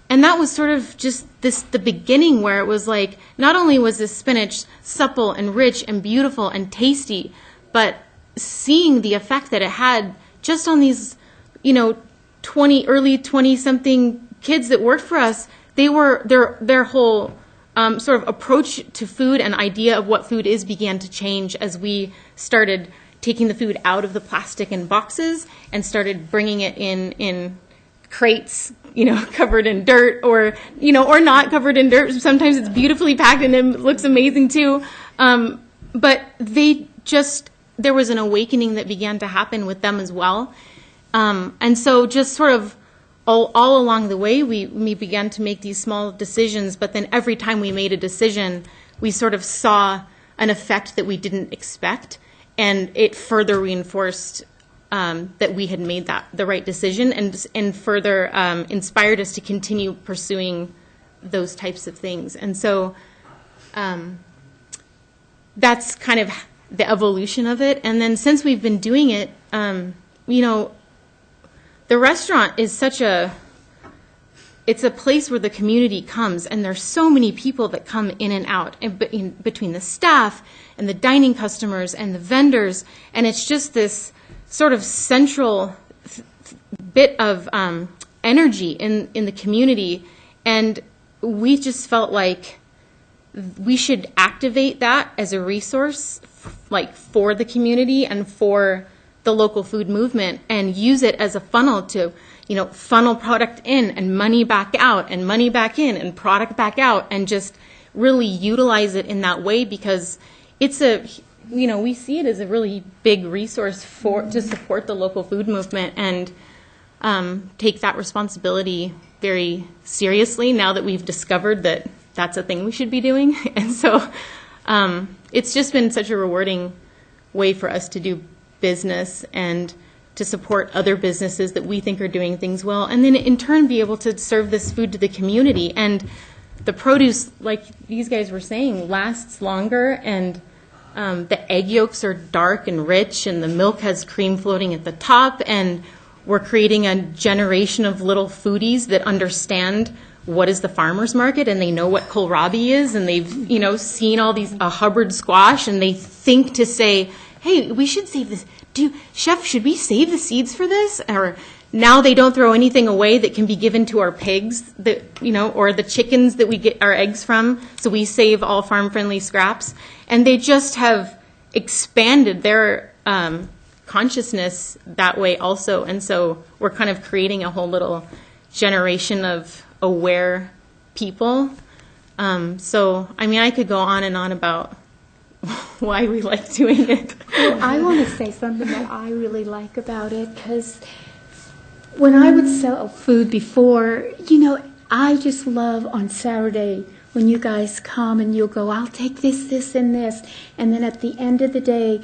And that was sort of just the beginning, where it was like, not only was this spinach supple and rich and beautiful and tasty, but seeing the effect that it had just on these, early 20-something kids that worked for us. They were, their whole sort of approach to food and idea of what food is began to change as we started taking the food out of the plastic and boxes and started bringing it in crates, covered in dirt, or not covered in dirt. Sometimes it's beautifully packed and it looks amazing too. But there was an awakening that began to happen with them as well. And so just sort of all along the way, we began to make these small decisions, but then every time we made a decision, we sort of saw an effect that we didn't expect, and it further reinforced that we had made the right decision, and further inspired us to continue pursuing those types of things. And so that's kind of the evolution of it. And then since we've been doing it, the restaurant is it's a place where the community comes, and there's so many people that come in and out, and between the staff and the dining customers and the vendors, and it's just this sort of central bit of energy in the community, and we just felt like we should activate that as a resource, like for the community and for the local food movement, and use it as a funnel to, funnel product in and money back out and money back in and product back out, and just really utilize it in that way, because it's we see it as a really big resource to support the local food movement, and take that responsibility very seriously now that we've discovered that that's a thing we should be doing. And so it's just been such a rewarding way for us to do business and to support other businesses that we think are doing things well, and then in turn be able to serve this food to the community. And the produce, like these guys were saying, lasts longer, and The egg yolks are dark and rich, and the milk has cream floating at the top, and we're creating a generation of little foodies that understand what is the farmer's market, and they know what kohlrabi is, and they've, seen all these, Hubbard squash, and they think to say, hey, we should save this. Chef, should we save the seeds for this? Or now they don't throw anything away that can be given to our pigs, or the chickens that we get our eggs from, so we save all farm-friendly scraps. And they just have expanded their consciousness that way also, and so we're kind of creating a whole little generation of aware people. I could go on and on about why we like doing it. Well, I want to say something that I really like about it, because when I would sell food before, I just love on Saturday when you guys come and you'll go, I'll take this, this, and this, and then at the end of the day,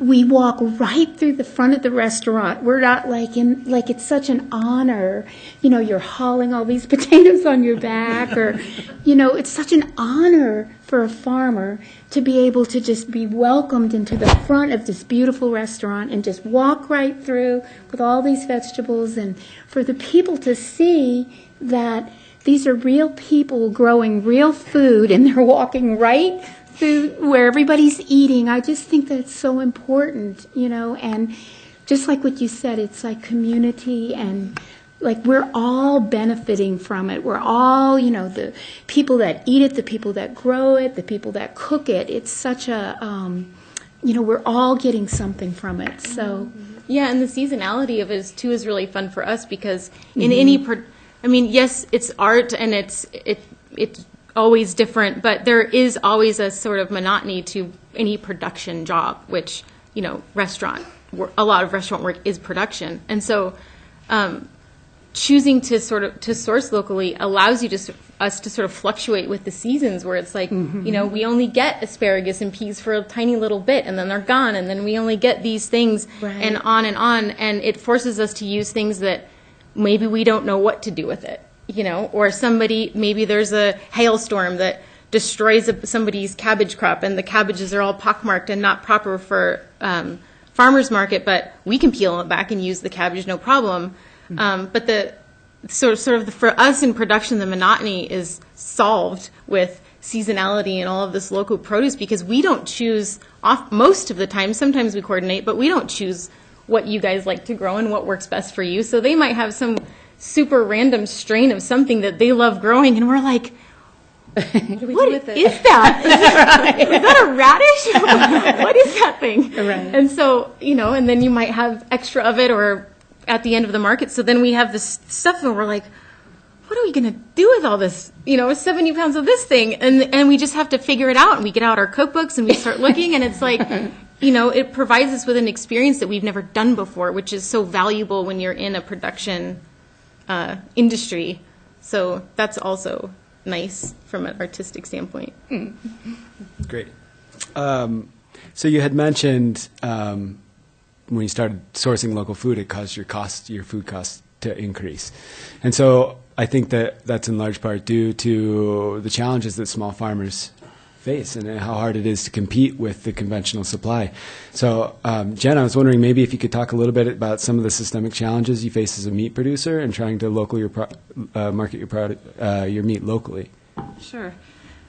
we walk right through the front of the restaurant. We're not like it's such an honor. You're hauling all these potatoes on your back, or, it's such an honor for a farmer to be able to just be welcomed into the front of this beautiful restaurant and just walk right through with all these vegetables, and for the people to see that these are real people growing real food and they're walking right through where everybody's eating. I just think that's so important, and just like what you said, it's like community, and like we're all benefiting from it. We're all, the people that eat it, the people that grow it, the people that cook it. It's such a, we're all getting something from it. So yeah, and the seasonality of it is really fun for us, because in any, yes, it's art and it's always different, but there is always a sort of monotony to any production job, which, a lot of restaurant work is production. And so choosing to source locally allows us to sort of fluctuate with the seasons, where it's like, we only get asparagus and peas for a tiny little bit, and then they're gone, and then we only get these things, right, and on, and it forces us to use things that maybe we don't know what to do with it. Or maybe there's a hailstorm that destroys somebody's cabbage crop, and the cabbages are all pockmarked and not proper for farmer's market, but we can peel it back and use the cabbage, no problem. But the for us in production, the monotony is solved with seasonality and all of this local produce, because we don't choose most of the time. Sometimes we coordinate, but we don't choose what you guys like to grow and what works best for you. So they might have some super random strain of something that they love growing, and we're like, what is that? Is that a radish? What is that thing? Right. And so, and then you might have extra of it or at the end of the market. So then we have this stuff, and we're like, what are we going to do with all this? 70 pounds of this thing. And we just have to figure it out, and we get out our cookbooks and we start looking, and it's like, it provides us with an experience that we've never done before, which is so valuable when you're in a production industry. So that's also nice from an artistic standpoint. Great. So you had mentioned when you started sourcing local food, it caused your food costs to increase. And so I think that's in large part due to the challenges that small farmers face and how hard it is to compete with the conventional supply. So, Jen, I was wondering maybe if you could talk a little bit about some of the systemic challenges you face as a meat producer and trying to market your meat locally. Sure.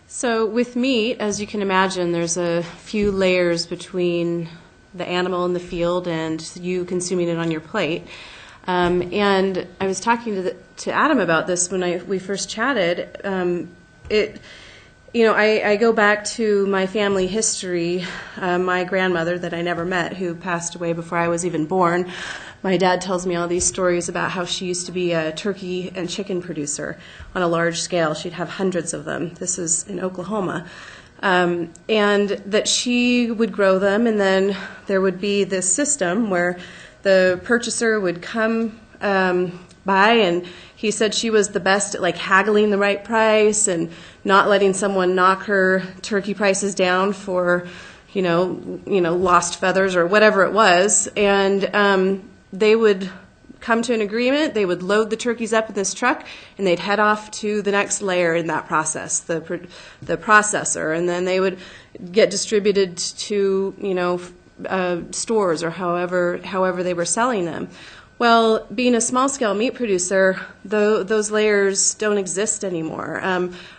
So with meat, as you can imagine, there's a few layers between the animal in the field and you consuming it on your plate. And I was talking to Adam about this when we first chatted. I go back to my family history. My grandmother that I never met, who passed away before I was even born, my dad tells me all these stories about how she used to be a turkey and chicken producer on a large scale. She'd have hundreds of them. This is in Oklahoma. And that she would grow them, and then there would be this system where the purchaser would come by, and he said she was the best at haggling the right price and not letting someone knock her turkey prices down for, lost feathers or whatever it was. And they would come to an agreement, they would load the turkeys up in this truck, and they'd head off to the next layer in that process, the processor, and then they would get distributed to, stores or however they were selling them. Well, being a small-scale meat producer, those layers don't exist anymore.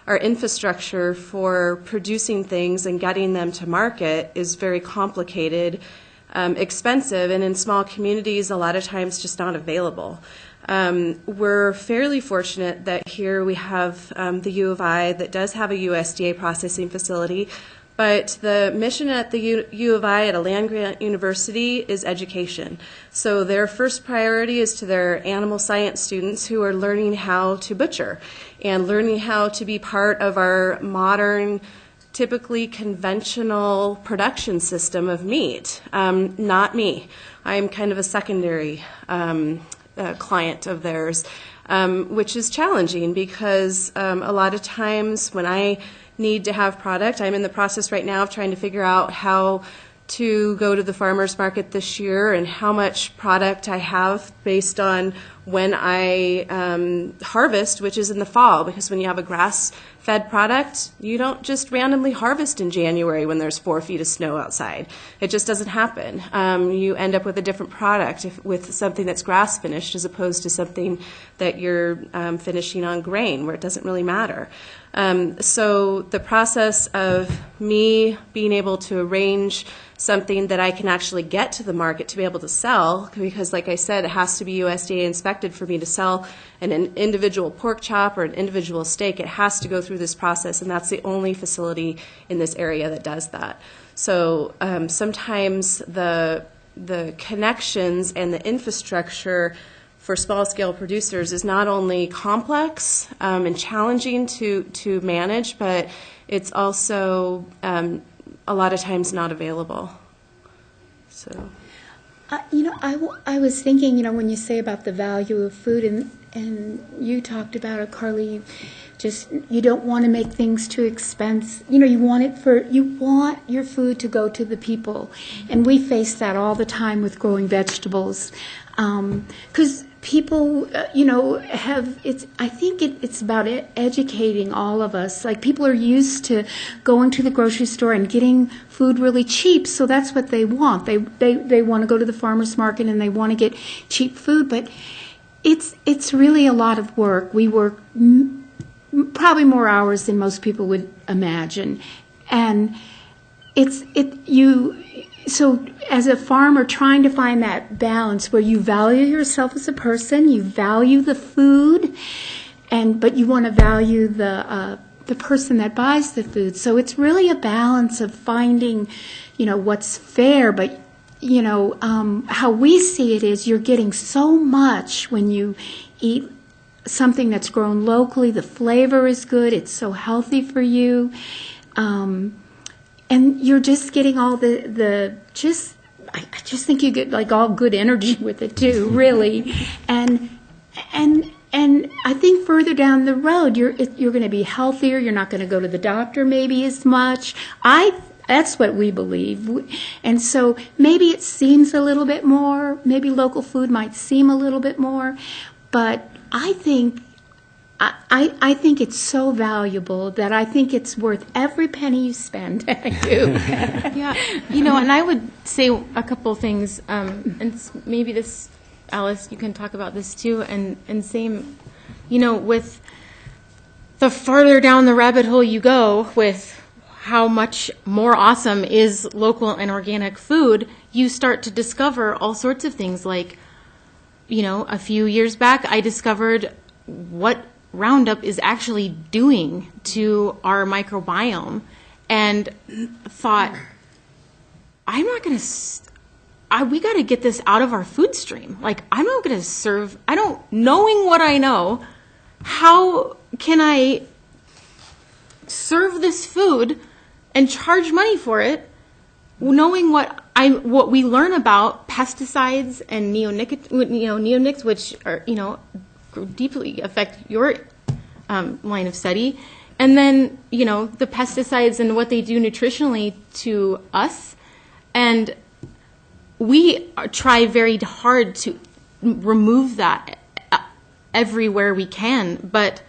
Our infrastructure for producing things and getting them to market is very complicated, expensive, and in small communities, a lot of times just not available. We're fairly fortunate that here we have the U of I that does have a USDA processing facility, but the mission at the U of I at a land-grant university is education. So their first priority is to their animal science students who are learning how to butcher and learning how to be part of our modern, typically conventional production system of meat. Not me. I'm kind of a secondary client of theirs, which is challenging because a lot of times when I need to have product, I'm in the process right now of trying to figure out how to go to the farmer's market this year and how much product I have based on when I harvest, which is in the fall, because when you have a grass-fed product, you don't just randomly harvest in January when there's 4 feet of snow outside. It just doesn't happen. You end up with a different product with something that's grass-finished as opposed to something that you're finishing on grain where it doesn't really matter. So the process of me being able to arrange something that I can actually get to the market to be able to sell, because like I said, it has to be USDA inspected for me to sell an individual pork chop or an individual steak. It has to go through this process, and that's the only facility in this area that does that. So sometimes the connections and the infrastructure for small-scale producers is not only complex and challenging to manage, but it's also a lot of times not available. So, I was thinking, when you say about the value of food, and you talked about it, Carly, just you don't want to make things too expensive. You want your food to go to the people, and we face that all the time with growing vegetables, because people, I think it's about educating all of us. Like, people are used to going to the grocery store and getting food really cheap, so that's what they want. They want to go to the farmer's market and they want to get cheap food, but it's really a lot of work. We work probably more hours than most people would imagine, and so as a farmer, trying to find that balance where you value yourself as a person, you value the food, but you want to value the person that buys the food. So it's really a balance of finding, what's fair. But how we see it is you're getting so much when you eat something that's grown locally. The flavor is good. It's so healthy for you. And you're just getting all I just think you get like all good energy with it too, really. And I think further down the road, you're going to be healthier. You're not going to go to the doctor maybe as much. That's what we believe. And so maybe it seems a little bit more. Maybe local food might seem a little bit more, but I think it's so valuable that I think it's worth every penny you spend. I do. Yeah, and I would say a couple things, and maybe this, Alice, you can talk about this too, and same, with the farther down the rabbit hole you go with how much more awesome is local and organic food, you start to discover all sorts of things. Like, a few years back, I discovered what Roundup is actually doing to our microbiome, and thought, I'm not going to, we got to get this out of our food stream. Like, I'm not going to knowing what I know, how can I serve this food and charge money for it, knowing what we learn about pesticides and neonics, which are, deeply affect your line of study, and then the pesticides and what they do nutritionally to us, and we try very hard to remove that everywhere we can. But,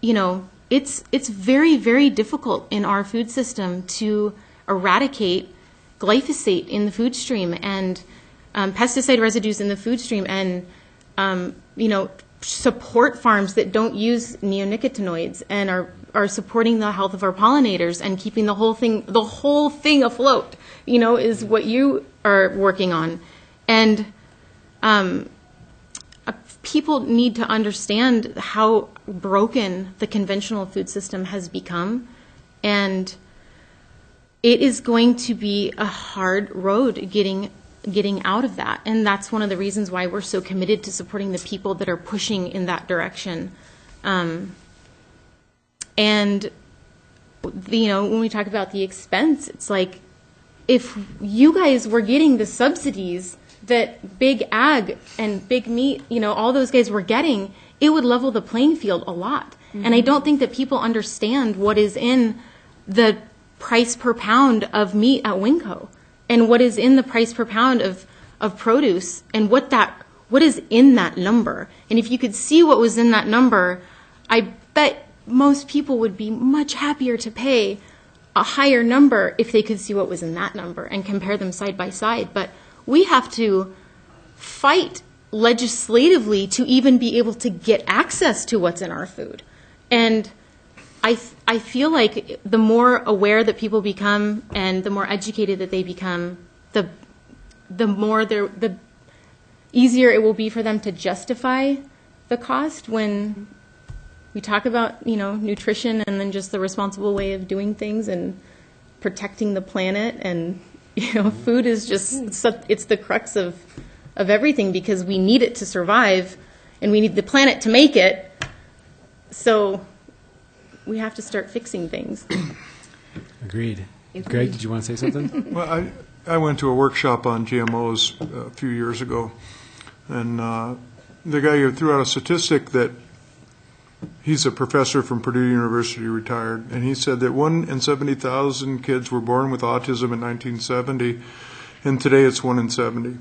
it's very, very difficult in our food system to eradicate glyphosate in the food stream and pesticide residues in the food stream and, support farms that don't use neonicotinoids and are supporting the health of our pollinators and keeping the whole thing afloat, is what you are working on. And people need to understand how broken the conventional food system has become, and it is going to be a hard road getting out of that. And that's one of the reasons why we're so committed to supporting the people that are pushing in that direction. And when we talk about the expense, it's like, if you guys were getting the subsidies that big ag and big meat, all those guys were getting, it would level the playing field a lot. Mm-hmm. And I don't think that people understand what is in the price per pound of meat at Winco, and what is in the price per pound of produce, and what is in that number. And if you could see what was in that number, I bet most people would be much happier to pay a higher number if they could see what was in that number and compare them side by side. But we have to fight legislatively to even be able to get access to what's in our food. And I feel like the more aware that people become and the more educated that they become, the easier it will be for them to justify the cost when we talk about, nutrition and then just the responsible way of doing things and protecting the planet. And, food is just, it's the crux of everything, because we need it to survive and we need the planet to make it. So we have to start fixing things. Agreed. Greg, did you want to say something? Well, I went to a workshop on GMOs a few years ago, and the guy threw out a statistic that he's a professor from Purdue University, retired, and he said that 1 in 70,000 kids were born with autism in 1970, and today it's 1 in 70.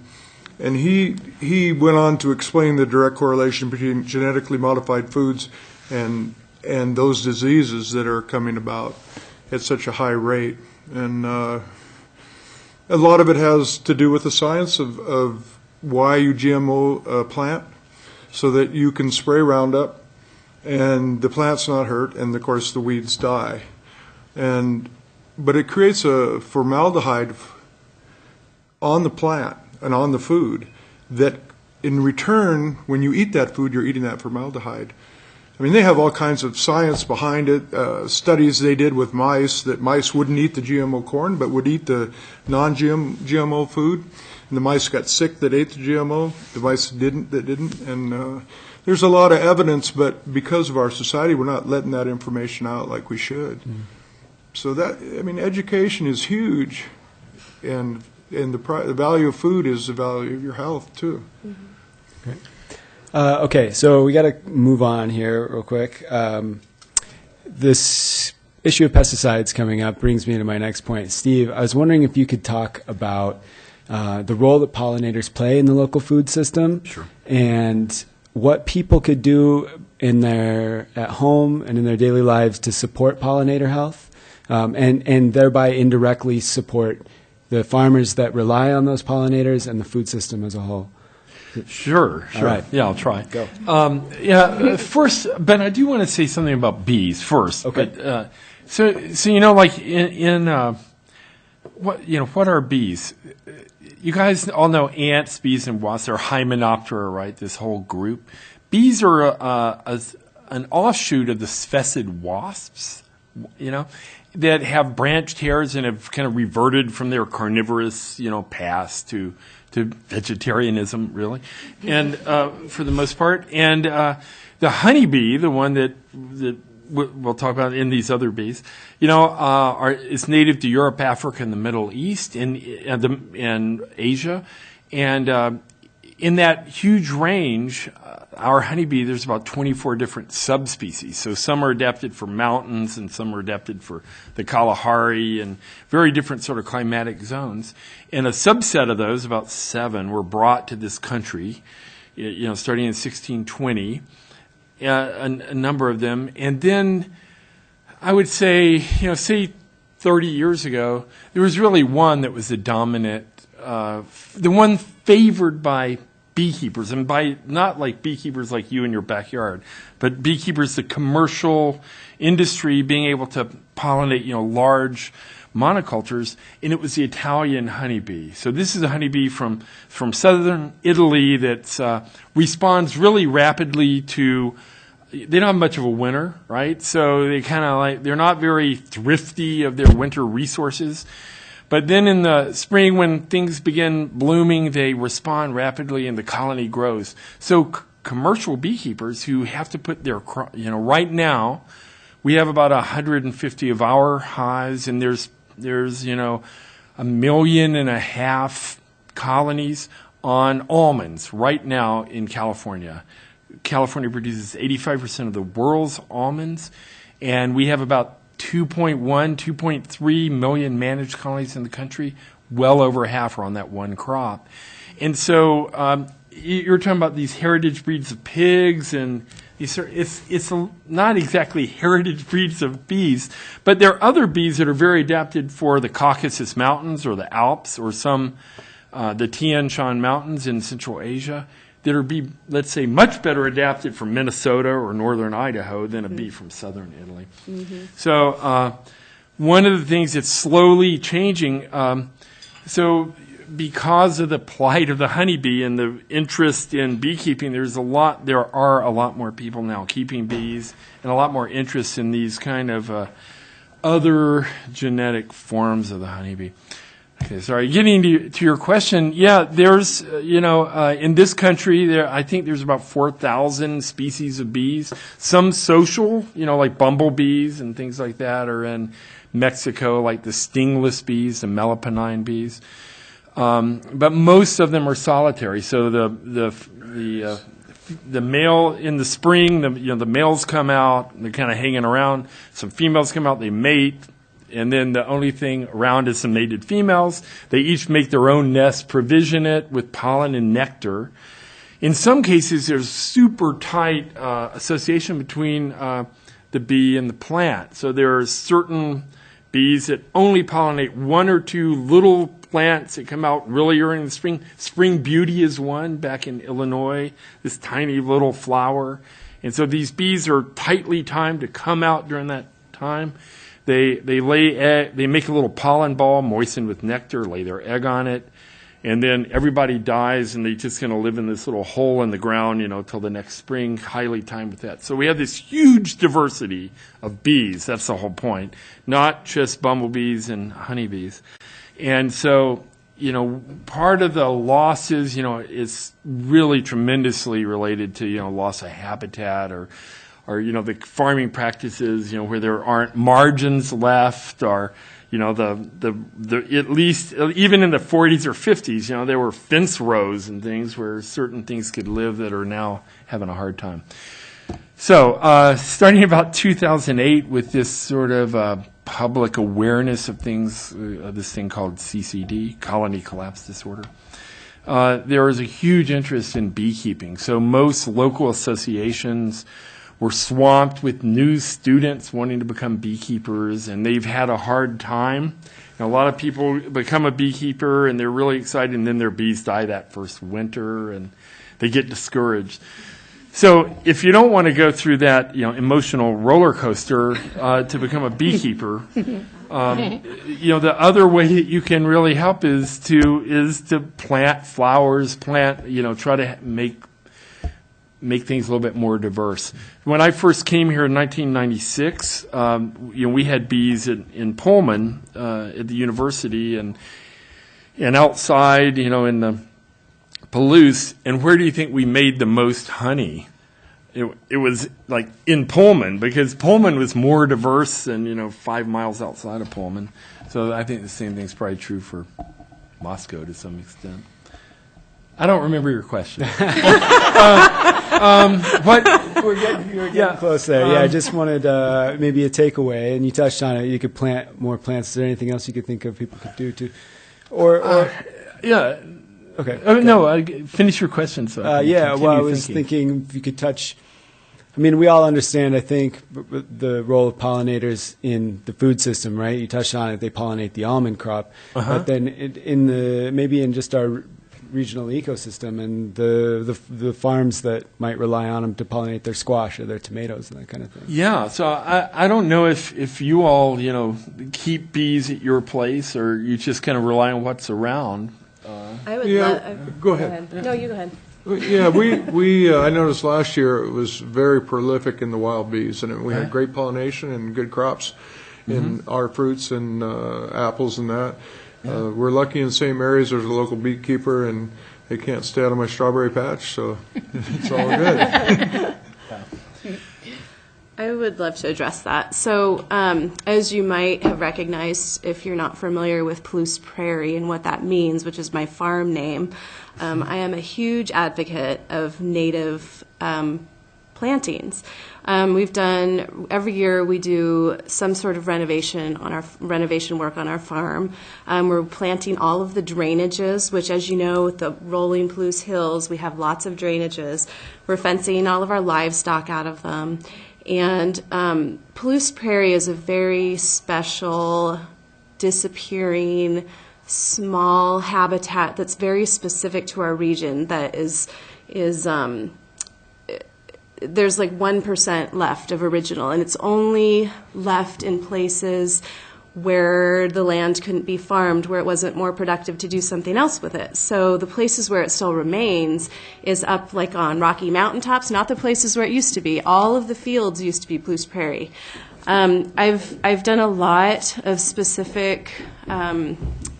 And he went on to explain the direct correlation between genetically modified foods and those diseases that are coming about at such a high rate. And a lot of it has to do with the science of why you GMO a plant, so that you can spray Roundup and the plant's not hurt, and of course the weeds die. But it creates a formaldehyde on the plant and on the food that in return, when you eat that food, you're eating that formaldehyde. I mean, they have all kinds of science behind it, studies they did with mice, that mice wouldn't eat the GMO corn but would eat the non-GMO food. And the mice got sick that ate the GMO, the mice that didn't. And there's a lot of evidence, but because of our society, we're not letting that information out like we should. Mm. So education is huge, and the value of food is the value of your health, too. Mm-hmm. Great. Okay, so we got to move on here real quick. This issue of pesticides coming up brings me to my next point. Steve, I was wondering if you could talk about the role that pollinators play in the local food system. Sure. And what people could do at home and in their daily lives to support pollinator health, and thereby indirectly support the farmers that rely on those pollinators and the food system as a whole. Sure. All right. Yeah, I'll try. Go. First, Ben, I do want to say something about bees first. Okay. But, so like what are bees? You guys all know ants, bees, and wasps. They're Hymenoptera, right? This whole group. Bees are an offshoot of the Sphesid wasps, that have branched hairs and have kind of reverted from their carnivorous, past to vegetarianism, really, and for the most part. And the honeybee, the one that we'll talk about in these other bees, is native to Europe, Africa, and the Middle East, and Asia. And in that huge range, our honeybee, there's about 24 different subspecies. So some are adapted for mountains, and some are adapted for the Kalahari, and very different sort of climatic zones. And a subset of those, about 7, were brought to this country starting in 1620, a number of them. And then I would say, say 30 years ago, there was really one that was the dominant, the one favored by beekeepers, and by not like beekeepers like you in your backyard, but beekeepers, the commercial industry being able to pollinate, large monocultures, and it was the Italian honeybee. So this is a honeybee from southern Italy that responds really rapidly to. They don't have much of a winter, right? So they kind of they're not very thrifty of their winter resources. But then in the spring, when things begin blooming, they respond rapidly and the colony grows. So commercial beekeepers who have to put their, right now, we have about 150 of our hives, and there's 1.5 million colonies on almonds right now in California. California produces 85% of the world's almonds, and we have about 2.3 million managed colonies in the country. Well over half are on that one crop. And so you're talking about these heritage breeds of pigs, and it's not exactly heritage breeds of bees, but there are other bees that are very adapted for the Caucasus Mountains or the Alps or the Tian Shan Mountains in Central Asia that are let's say, much better adapted for Minnesota or northern Idaho than a bee from southern Italy. Mm-hmm. So one of the things that's slowly changing, so because of the plight of the honeybee and the interest in beekeeping, there are a lot more people now keeping bees and a lot more interest in these kind of other genetic forms of the honeybee. Okay, sorry. Getting to your question, yeah, there's, in this country, I think there's about 4,000 species of bees. Some social, like bumblebees and things like that, are in Mexico, like the stingless bees, the Meliponine bees. But most of them are solitary. So the male in the spring, the males come out, they're kind of hanging around. Some females come out, they mate. And then the only thing around is some mated females. They each make their own nest, provision it with pollen and nectar. In some cases, there's super tight association between the bee and the plant. So there are certain bees that only pollinate one or two little plants that come out really early in the spring. Spring Beauty is one back in Illinois, this tiny little flower. And so these bees are tightly timed to come out during that time. They lay egg, they make a little pollen ball moistened with nectar, lay their egg on it, and then everybody dies, and they're just going to live in this little hole in the ground, till the next spring, highly timed with that. So we have this huge diversity of bees. That's the whole point, not just bumblebees and honeybees. And so, part of the losses, is really tremendously related to, loss of habitat or the farming practices, where there aren't margins left, or, at least even in the 40s or 50s, there were fence rows and things where certain things could live that are now having a hard time. So, starting about 2008 with this sort of public awareness of things, this thing called CCD, colony collapse disorder, there is a huge interest in beekeeping. So most local associations were swamped with new students wanting to become beekeepers, and they've had a hard time. And a lot of people become a beekeeper, and they're really excited, and then their bees die that first winter, and they get discouraged. So if you don't want to go through that, emotional roller coaster to become a beekeeper, the other way that you can really help is to plant flowers, try to make things a little bit more diverse. When I first came here in 1996, we had bees in Pullman at the university and outside, in the Palouse. And where do you think we made the most honey? It was like in Pullman, because Pullman was more diverse than 5 miles outside of Pullman. So I think the same thing's probably true for Moscow to some extent. I don't remember your question. We're getting close there. I just wanted maybe a takeaway, and you touched on it. You could plant more plants. Is there anything else you could think of people could do to, or Okay. Oh, no, finish your question. So I can Yeah, well, I continue was thinking if you could touch. I mean, we all understand, I think, the role of pollinators in the food system, right? You touched on it; they pollinate the almond crop, but then maybe in just our regional ecosystem and the farms that might rely on them to pollinate their squash or their tomatoes and that kind of thing. Yeah, so I don't know if you all keep bees at your place or you just kind of rely on what's around. I would Go ahead. No, you go ahead. Yeah, we I noticed last year it was very prolific in the wild bees, and we had great pollination and good crops in our fruits and apples and that. We're lucky in the same areas. There's a local beekeeper, and they can't stay out of my strawberry patch, so it's all good. I would love to address that. So, as you might have recognized if you're not familiar with Palouse Prairie and what that means, which is my farm name, I am a huge advocate of native plantings. We've done, every year we do some sort of renovation work on our farm. We're planting all of the drainages, which, as you know, with the rolling Palouse Hills, we have lots of drainages. We're fencing all of our livestock out of them. And Palouse Prairie is a very special, disappearing, small habitat that's very specific to our region that is there's like 1% left of original, and it's only left in places where the land couldn't be farmed, where it wasn't more productive to do something else with it. So the places where it still remains is up like on rocky mountaintops, not the places where it used to be. All of the fields used to be Palouse Prairie. I've done a lot of specific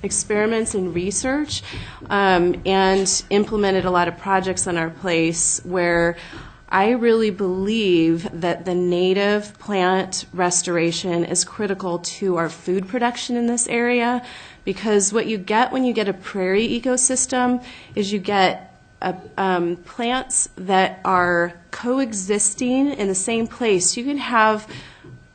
experiments and research and implemented a lot of projects on our place where I really believe that the native plant restoration is critical to our food production in this area, because what you get when you get a prairie ecosystem is you get plants that are coexisting in the same place. You can have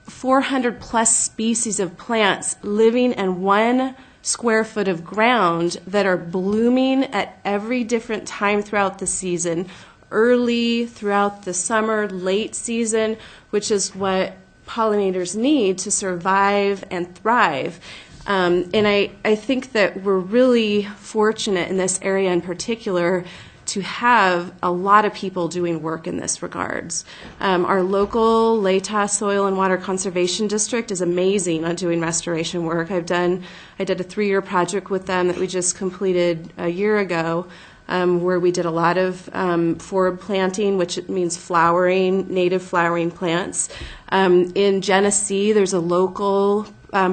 400 plus species of plants living in 1 square foot of ground that are blooming at every different time throughout the season, early, throughout the summer, late season, which is what pollinators need to survive and thrive. And I think that we're really fortunate in this area in particular to have a lot of people doing work in this regards. Our local Leah Soil and Water Conservation District is amazing on doing restoration work. I did a 3-year project with them that we just completed a year ago, where we did a lot of forb planting, which means flowering, native flowering plants. In Genesee, there's a local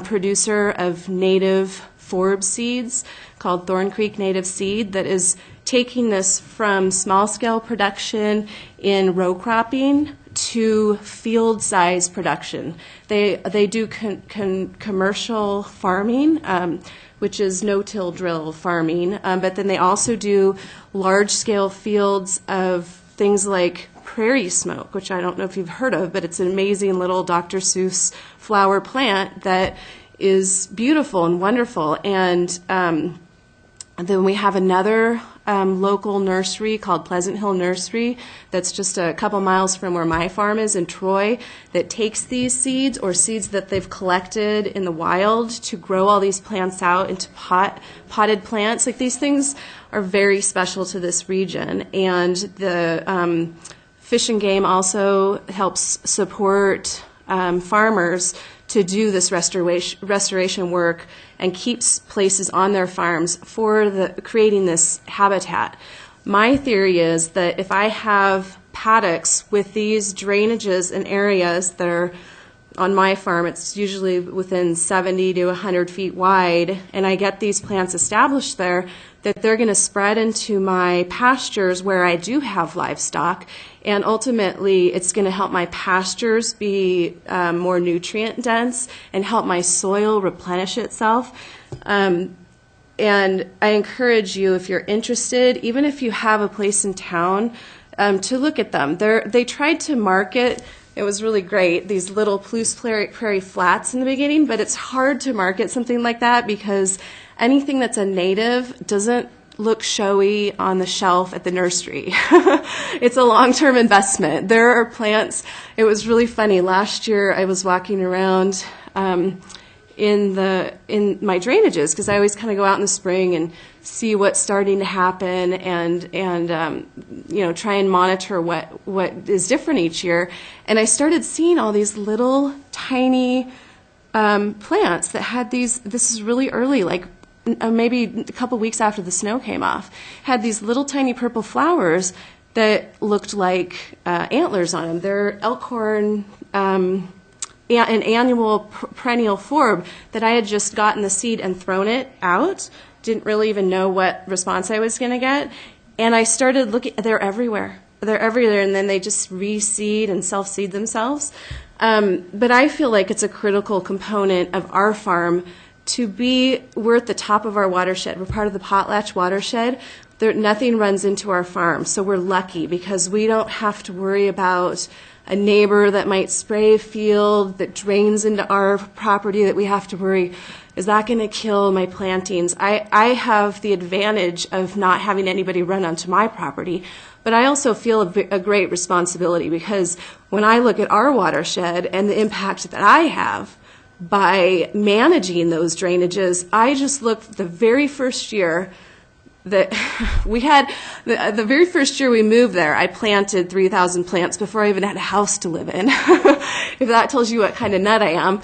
producer of native forb seeds called Thorn Creek Native Seed that is taking this from small-scale production in row cropping to field-size production. They do commercial farming, which is no-till drill farming, but then they also do large-scale fields of things like prairie smoke, which I don't know if you've heard of, but it's an amazing little Dr. Seuss flower plant that is beautiful and wonderful. And then we have another local nursery called Pleasant Hill Nursery that's just a couple miles from where my farm is in Troy that takes these seeds or seeds that they've collected in the wild to grow all these plants out into potted plants. Like, these things are very special to this region. And the Fish and Game also helps support farmers to do this restoration work and keeps places on their farms for creating this habitat. My theory is that if I have paddocks with these drainages in areas that are on my farm, it's usually within 70 to 100 feet wide, and I get these plants established there, that they're going to spread into my pastures where I do have livestock, and ultimately it's going to help my pastures be more nutrient dense and help my soil replenish itself. And I encourage you, if you're interested, even if you have a place in town, to look at them. They tried to market, it was really great, these little Palouse Prairie flats in the beginning, but it's hard to market something like that because anything that's a native doesn't look showy on the shelf at the nursery. It's a long-term investment. There are plants. It was really funny. Last year I was walking around in my drainages, because I always kind of go out in the spring and see what's starting to happen and try and monitor what is different each year. And I started seeing all these little tiny plants that had these. This is really early, like maybe a couple weeks after the snow came off, had these little tiny purple flowers that looked like antlers on them. They're elkhorn, an annual perennial forb that I had just gotten the seed and thrown it out. Didn't really even know what response I was going to get. And I started looking. They're everywhere. They're everywhere, and then they just reseed and self-seed themselves. But I feel like it's a critical component of our farm we're at the top of our watershed. We're part of the Potlatch watershed. Nothing runs into our farm, so we're lucky because we don't have to worry about a neighbor that might spray a field that drains into our property that we have to worry, is that going to kill my plantings? I have the advantage of not having anybody run onto my property, but I also feel a great responsibility because when I look at our watershed and the impact that I have by managing those drainages, I just looked the very first year that we had, the very first year we moved there, I planted 3,000 plants before I even had a house to live in. If that tells you what kind of nut I am.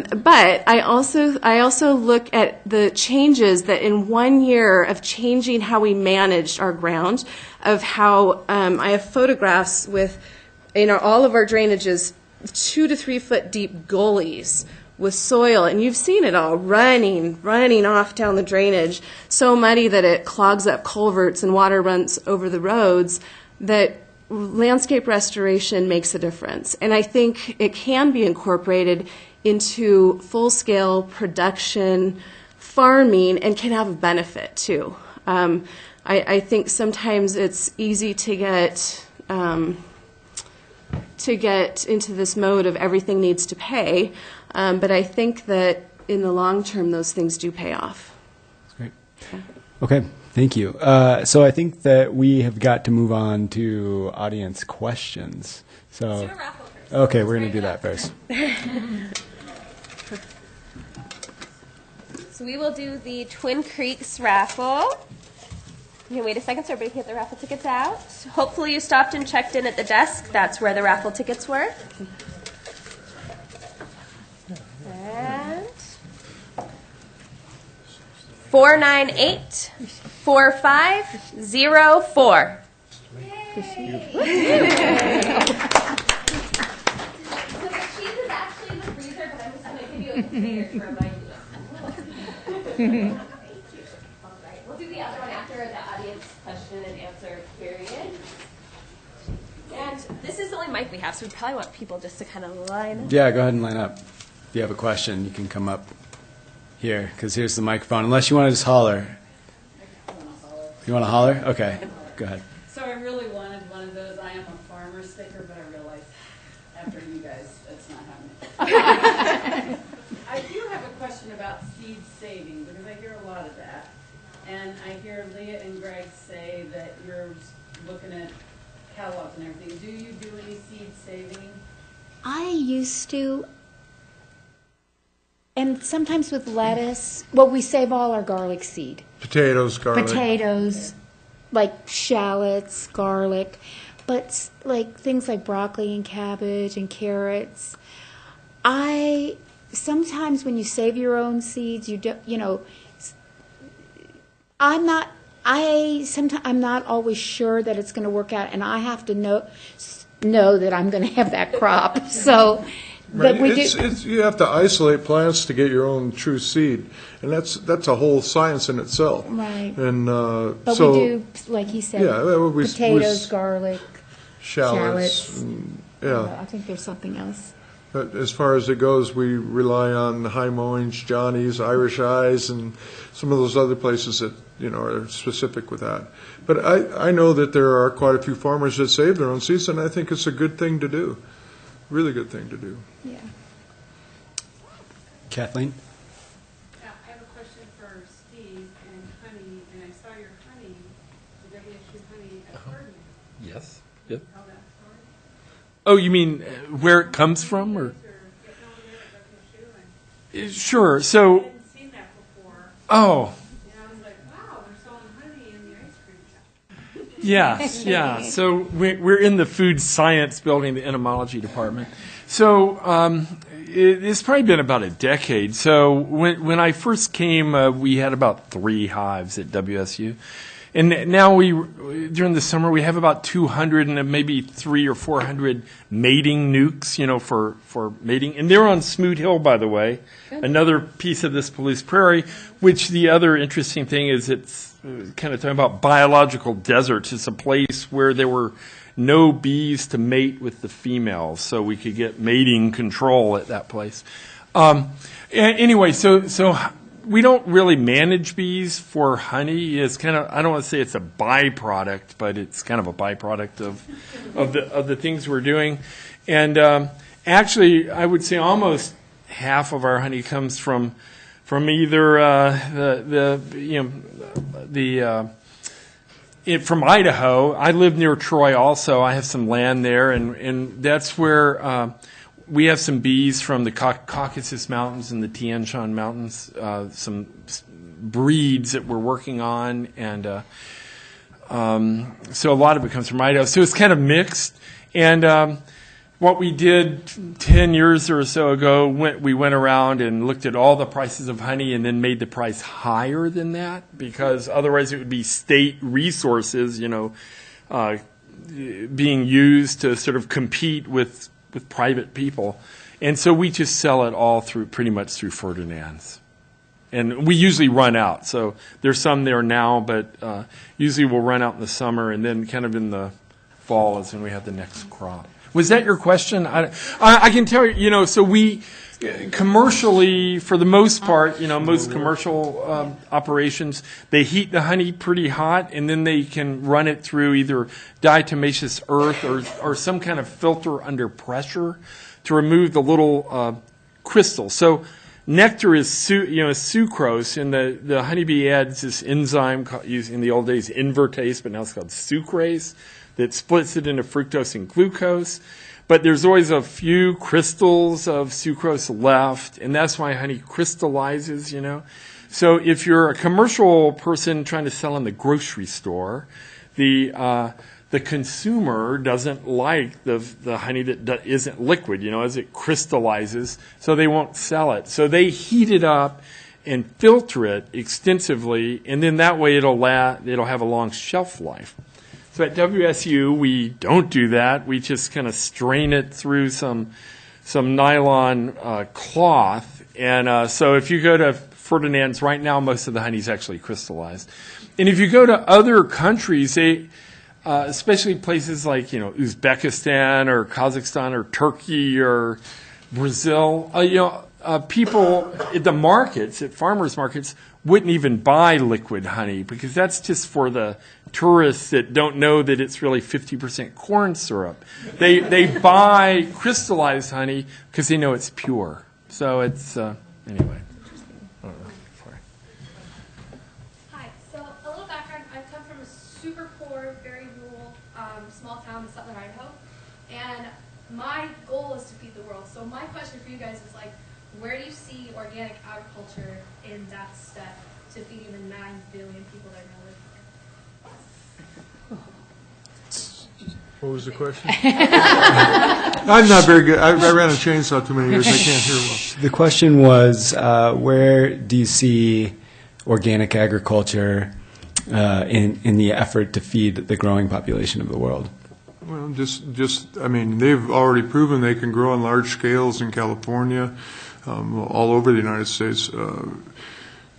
But I also look at the changes that in 1 year of changing how we managed our ground, of how I have photographs with all of our drainages, 2 to 3 foot deep gullies with soil, and you've seen it all running off down the drainage, so muddy that it clogs up culverts and water runs over the roads, that landscape restoration makes a difference. And I think it can be incorporated into full-scale production farming and can have a benefit too. I think sometimes it's easy to get into this mode of everything needs to pay, but I think that in the long term, those things do pay off. That's great. Okay, thank you. So I think that we have got to move on to audience questions. So, let's do a raffle first. Okay, we're going to do that first. So we will do the Twin Creeks raffle. You can wait a second so everybody can get the raffle tickets out. Hopefully you stopped and checked in at the desk. That's where the raffle tickets were. And 498-4504. So the cheese is actually in the freezer, but I'm just going to give you a container to remind you. We'll do the other one after the audience question and answer period. And this is the only mic we have, so we probably want people just to kind of line up. Yeah, go ahead and line up. If you have a question, you can come up here, because here's the microphone. Unless you want to just holler. You want to holler? Okay, go ahead. So I really wanted one of those I am a farmer sticker, but I realized after you guys, it's not happening. I do have a question about seed saving, because I hear a lot of that. And I hear Leah and Greg say that you're looking at catalogs and everything. Do you do any seed saving? I used to, and sometimes with lettuce, well, we save all our garlic seed. Potatoes, garlic. Potatoes, like shallots, garlic, but like things like broccoli and cabbage and carrots. Sometimes when you save your own seeds, I'm not always sure that it's going to work out, and I have to know that I'm going to have that crop. So, but right. You have to isolate plants to get your own true seed, and that's a whole science in itself. Right. And but so we do, like he said, potatoes, garlic, shallots. Yeah. I think there's something else. But as far as it goes, we rely on High Mowings, Johnny's, Irish Eyes, and some of those other places that are specific with that. But I know that there are quite a few farmers that save their own seeds, and I think it's a good thing to do. Really good thing to do. Yeah. Kathleen? Yeah, I have a question for Steve and Honey, and I saw your Yes. Yep. Oh, you mean where it comes from, or? Sure. So. Oh. Yes, yeah. So we're in the food science building, the entomology department. So it's probably been about a decade. So when I first came, we had about 3 hives at WSU. And now during the summer, we have about 200 and maybe 300 or 400 mating nukes, for mating. And they're on Smoot Hill, by the way, another piece of this Palouse Prairie, which the other interesting thing is it's kind of talking about biological deserts. It's a place where there were no bees to mate with the females, so we could get mating control at that place. Anyway, so we don't really manage bees for honey. It's kind of, I don't want to say it's a byproduct, but it's kind of a byproduct of the things we're doing. And actually, I would say almost half of our honey comes from either from Idaho. I live near Troy also. I have some land there, and that's where we have some bees from the Caucasus Mountains and the Tian Shan Mountains, some breeds that we're working on, and so a lot of it comes from Idaho. So it's kind of mixed. And what we did 10 years or so ago, we went around and looked at all the prices of honey and then made the price higher than that, because otherwise it would be state resources, being used to sort of compete with private people. And so we just sell it all pretty much through Ferdinand's. And we usually run out. So there's some there now, but usually we'll run out in the summer, and then kind of in the fall is when we have the next crop. Was that your question? I can tell you, so we commercially, for the most part, most commercial operations, they heat the honey pretty hot, and then they can run it through either diatomaceous earth or some kind of filter under pressure to remove the little crystals. So nectar is sucrose, and the honeybee adds this enzyme used in the old days invertase, but now it's called sucrase, that splits it into fructose and glucose. But there's always a few crystals of sucrose left, and that's why honey crystallizes, So if you're a commercial person trying to sell in the grocery store, the consumer doesn't like the honey that isn't liquid, as it crystallizes, so they won't sell it. So they heat it up and filter it extensively, and then that way it'll have a long shelf life. So at WSU, we don't do that. We just kind of strain it through some nylon cloth. And so if you go to Ferdinand's right now, most of the honey is actually crystallized. And if you go to other countries, they, especially places like Uzbekistan or Kazakhstan or Turkey or Brazil, people at the markets, at farmers markets, wouldn't even buy liquid honey, because that's just for the tourists that don't know that it's really 50% corn syrup. They buy crystallized honey because they know it's pure. So it's anyway. Hi. So a little background. I come from a super poor, very rural, small town in southern Idaho, and my goal is to feed the world. So my question for you guys is where do you see organic agriculture in that step to feeding the 9 billion people that are going to live here? What was the question? I'm not very good. I ran a chainsaw too many years. I can't hear well. The question was, where do you see organic agriculture in the effort to feed the growing population of the world? Well, they've already proven they can grow on large scales in California, all over the United States.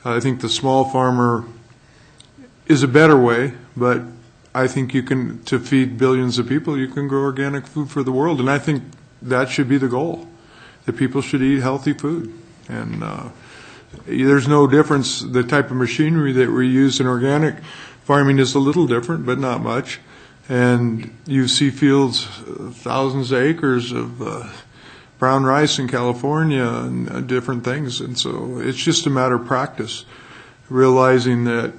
I think the small farmer is a better way, but I think to feed billions of people, you can grow organic food for the world. And I think that should be the goal, that people should eat healthy food. And there's no difference. The type of machinery that we use in organic farming is a little different, but not much. And you see fields, thousands of acres of brown rice in California and different things. And so it's just a matter of practice, realizing that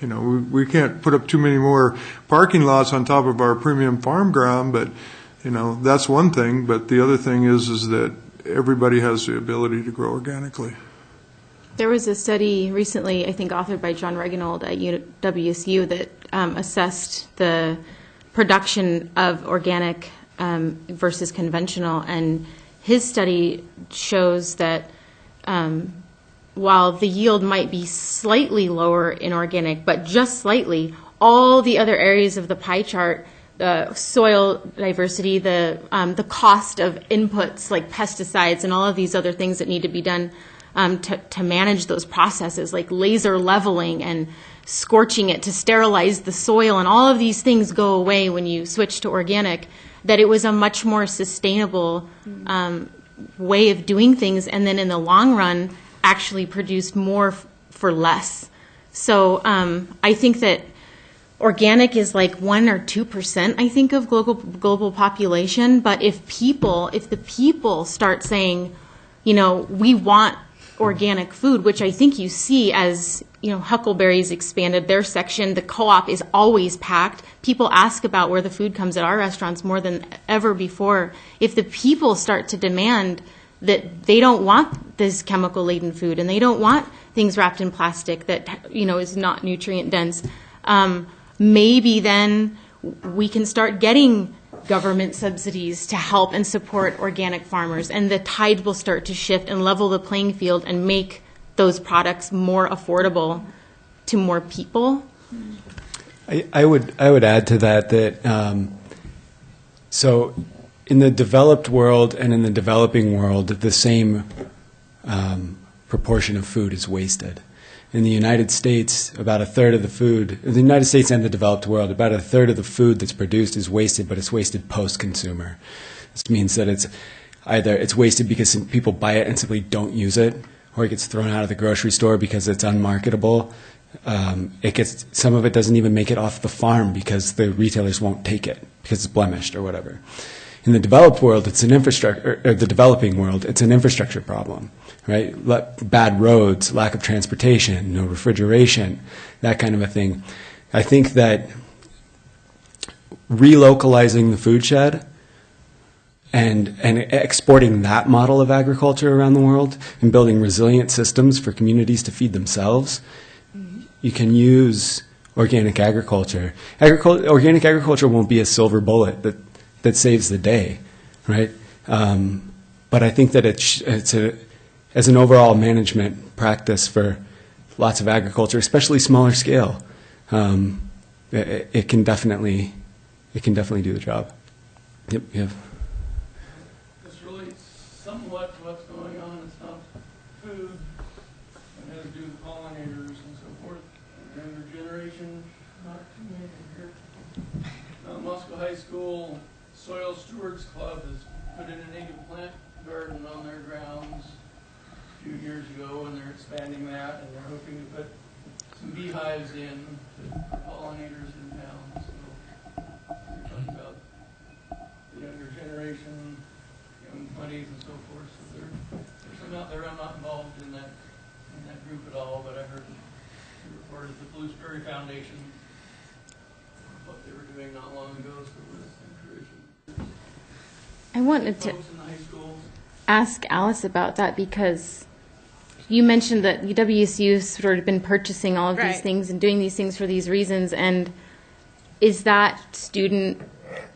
You know, we can't put up too many more parking lots on top of our premium farm ground, but, you know, that's one thing. But the other thing is that everybody has the ability to grow organically. There was a study recently, I think authored by John Reginold at WSU, that assessed the production of organic versus conventional, and his study shows that while the yield might be slightly lower in organic, but just slightly, all the other areas of the pie chart, the soil diversity, the cost of inputs like pesticides and all of these other things that need to be done to manage those processes, like laser leveling and scorching it to sterilize the soil, and all of these things go away when you switch to organic, that it was a much more sustainable way of doing things, and then in the long run actually produced more for less. So I think that organic is like 1 or 2%, I think, of global population. But if the people start saying, you know, we want organic food, which I think you see as, you know, Huckleberry's expanded their section. The co-op is always packed. People ask about where the food comes at our restaurants more than ever before. If the people start to demand that they don't want this chemical-laden food and they don't want things wrapped in plastic that, you know, is not nutrient dense, maybe then we can start getting government subsidies to help and support organic farmers, and the tide will start to shift and level the playing field and make those products more affordable to more people. I would add to that so in the developed world and in the developing world, the same proportion of food is wasted. In the United States, about a third of the food, in the United States and the developed world, about a third of the food that's produced is wasted, but it's wasted post-consumer. This means that it's either it's wasted because some people buy it and simply don't use it, or it gets thrown out of the grocery store because it's unmarketable. Some of it doesn't even make it off the farm because the retailers won't take it because it's blemished or whatever. In the developed world, it's an infrastructure, or the developing world, it's an infrastructure problem, right? Bad roads, lack of transportation, no refrigeration, that kind of a thing. I think that relocalizing the food shed and exporting that model of agriculture around the world and building resilient systems for communities to feed themselves, you can use organic agriculture. Organic agriculture won't be a silver bullet that saves the day, right? But I think that as an overall management practice for lots of agriculture, especially smaller scale, it can definitely do the job. Yep. This relates somewhat to what's going on. It's not food. It has to do with pollinators and so forth. The younger generation, not too many here. Moscow High School Soil Stewards Club has put in a native plant garden on their grounds a few years ago, and they're expanding that, and they're hoping to put some beehives in for pollinators in town. So we're talking about the younger generation, young 20s and so forth. So there's some out there. I'm not involved in that group at all, but I heard the report at the Palouse Foundation what they were doing not long ago. So we're encouraging. I wanted to ask Alice about that because you mentioned that WSU's sort of been purchasing all of these things and doing these things for these reasons, and is that student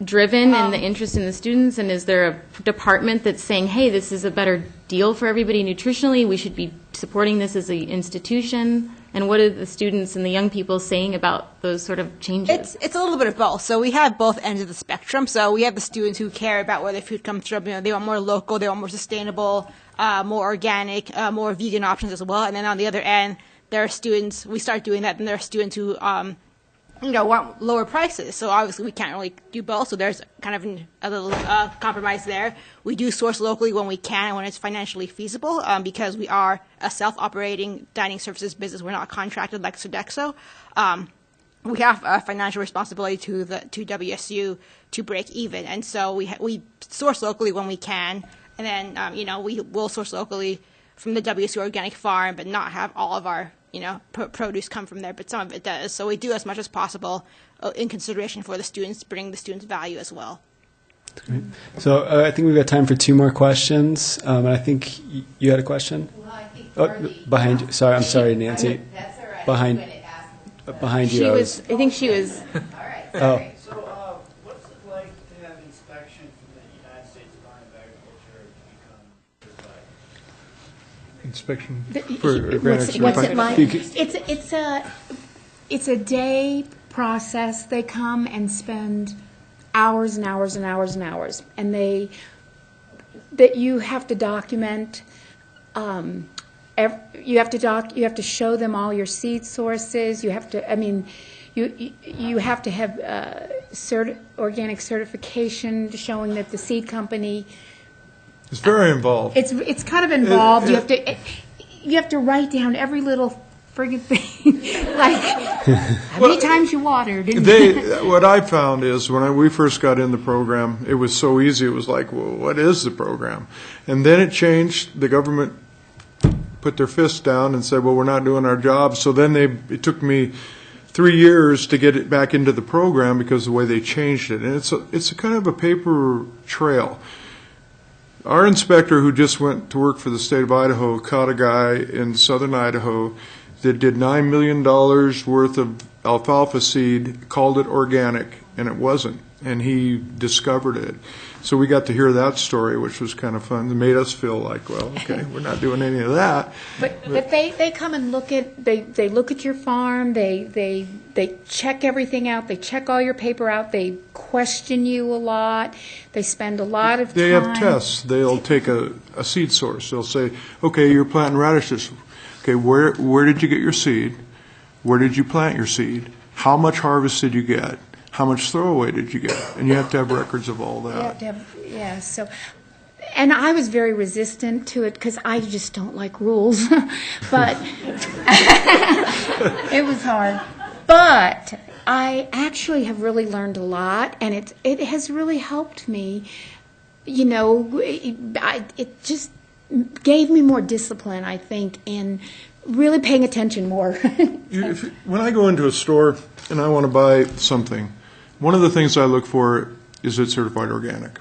driven and the interest in the students, and is there a department that's saying, hey, this is a better deal for everybody nutritionally, we should be supporting this as an institution? And what are the students and the young people saying about those sort of changes? It's a little bit of both. So we have both ends of the spectrum. So we have the students who care about where their food comes from. You know, they want more local, they want more sustainable, more organic, more vegan options as well. And then on the other end, there are students, we start doing that, and there are students who want lower prices. So obviously we can't really do both. So there's kind of a little compromise there. We do source locally when we can and when it's financially feasible, because we are a self-operating dining services business. We're not contracted like Sodexo. We have a financial responsibility to WSU to break even, and so we source locally when we can, and then we will source locally from the WSU organic farm, but not have all of our produce come from there, but some of it does. So we do as much as possible in consideration for the students, bring the students value as well. Great. So I think we've got time for 2 more questions. And I think you had a question? Well, I think behind you. Sorry, I'm sorry, Nancy. That's all right. Behind you. I think she was. All right. Oh. So, what's it like to have inspection from the United States Department of Agriculture to become certified? Inspection What's it like? It's a day process. They come and spend hours and hours and hours and hours, and that you have to document. You have to show them all your seed sources. You have to. I mean, you have to have organic certification showing that the seed company. It's very involved. It's kind of involved. You have to write down every little friggin' thing, like how many times you watered. What I found is when we first got in the program, it was so easy. It was like, well, what is the program? And then it changed. The government put their fists down and said, well, we're not doing our job. So then it took me 3 years to get it back into the program because of the way they changed it. And it's a kind of a paper trail. Our inspector, who just went to work for the state of Idaho, caught a guy in southern Idaho that did $9 million worth of alfalfa seed, called it organic, and it wasn't. And he discovered it. So we got to hear that story, which was kind of fun. It made us feel like, well, okay, we're not doing any of that. But they come and look at your farm. They check everything out. They check all your paper out. They question you a lot. They spend a lot of time. They have tests. They'll take a seed source. They'll say, okay, you're planting radishes. Okay, where did you get your seed? Where did you plant your seed? How much harvest did you get? How much throwaway did you get? And you have to have records of all that. You have to have, so, and I was very resistant to it because I just don't like rules. But it was hard. But I actually have really learned a lot, and it has really helped me. It just gave me more discipline, I think, in really paying attention more. When I go into a store and I want to buy something, one of the things I look for is it certified organic.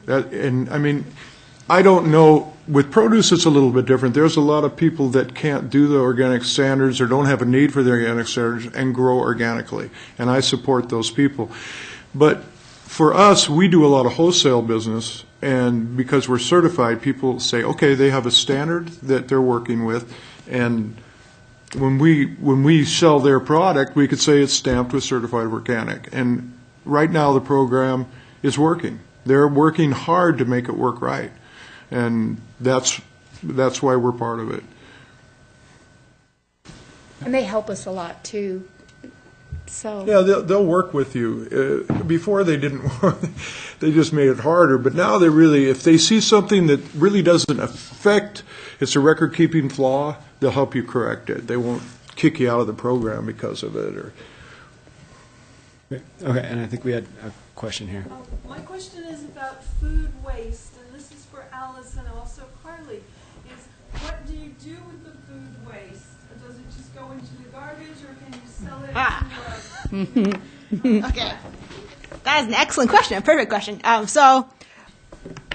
I don't know. With produce, it's a little bit different. There's a lot of people that can't do the organic standards or don't have a need for the organic standards and grow organically, and I support those people. But for us, we do a lot of wholesale business, and because we're certified, people say, okay, they have a standard that they're working with, and when we sell their product, we could say it's stamped with certified organic. And right now the program is working. They're working hard to make it work right. And that's why we're part of it. And they help us a lot too. So yeah, they'll work with you. Before they didn't work, they just made it harder. But now they really, if they see something that really doesn't affect, it's a record-keeping flaw, they'll help you correct it. They won't kick you out of the program because of it. Okay, and I think we had a question here. My question is about food waste, and this is for Alice and also Carly. What do you do with the food waste? Does it just go into the garbage, or can you sell it? Okay, that is an excellent question, a perfect question.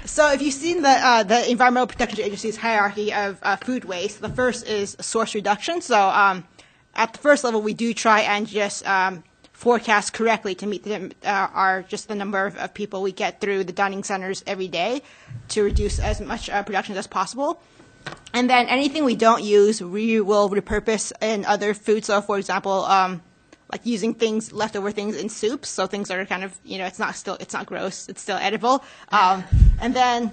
So if you've seen the Environmental Protection Agency's hierarchy of food waste, the first is source reduction. So at the first level, we do try and just forecast correctly to meet just the number of people we get through the dining centers every day to reduce as much production as possible. And then anything we don't use, we will repurpose in other foods. So, for example, like using leftover things in soups. So things that are kind of, it's not gross, it's still edible. And then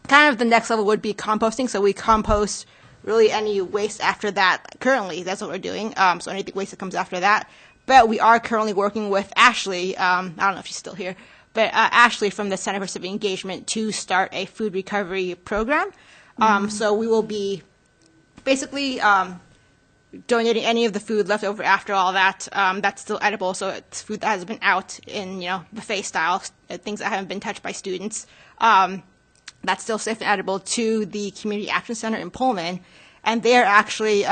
kind of the next level would be composting. So we compost really any waste after that. Currently, that's what we're doing. So anything waste that comes after that. But we are currently working with Ashley. I don't know if she's still here, but Ashley from the Center for Civic Engagement to start a food recovery program. So we will be basically donating any of the food left over after all that. That's still edible, so it's food that has been out in buffet style, things that haven't been touched by students. That's still safe and edible to the Community Action Center in Pullman, and they're actually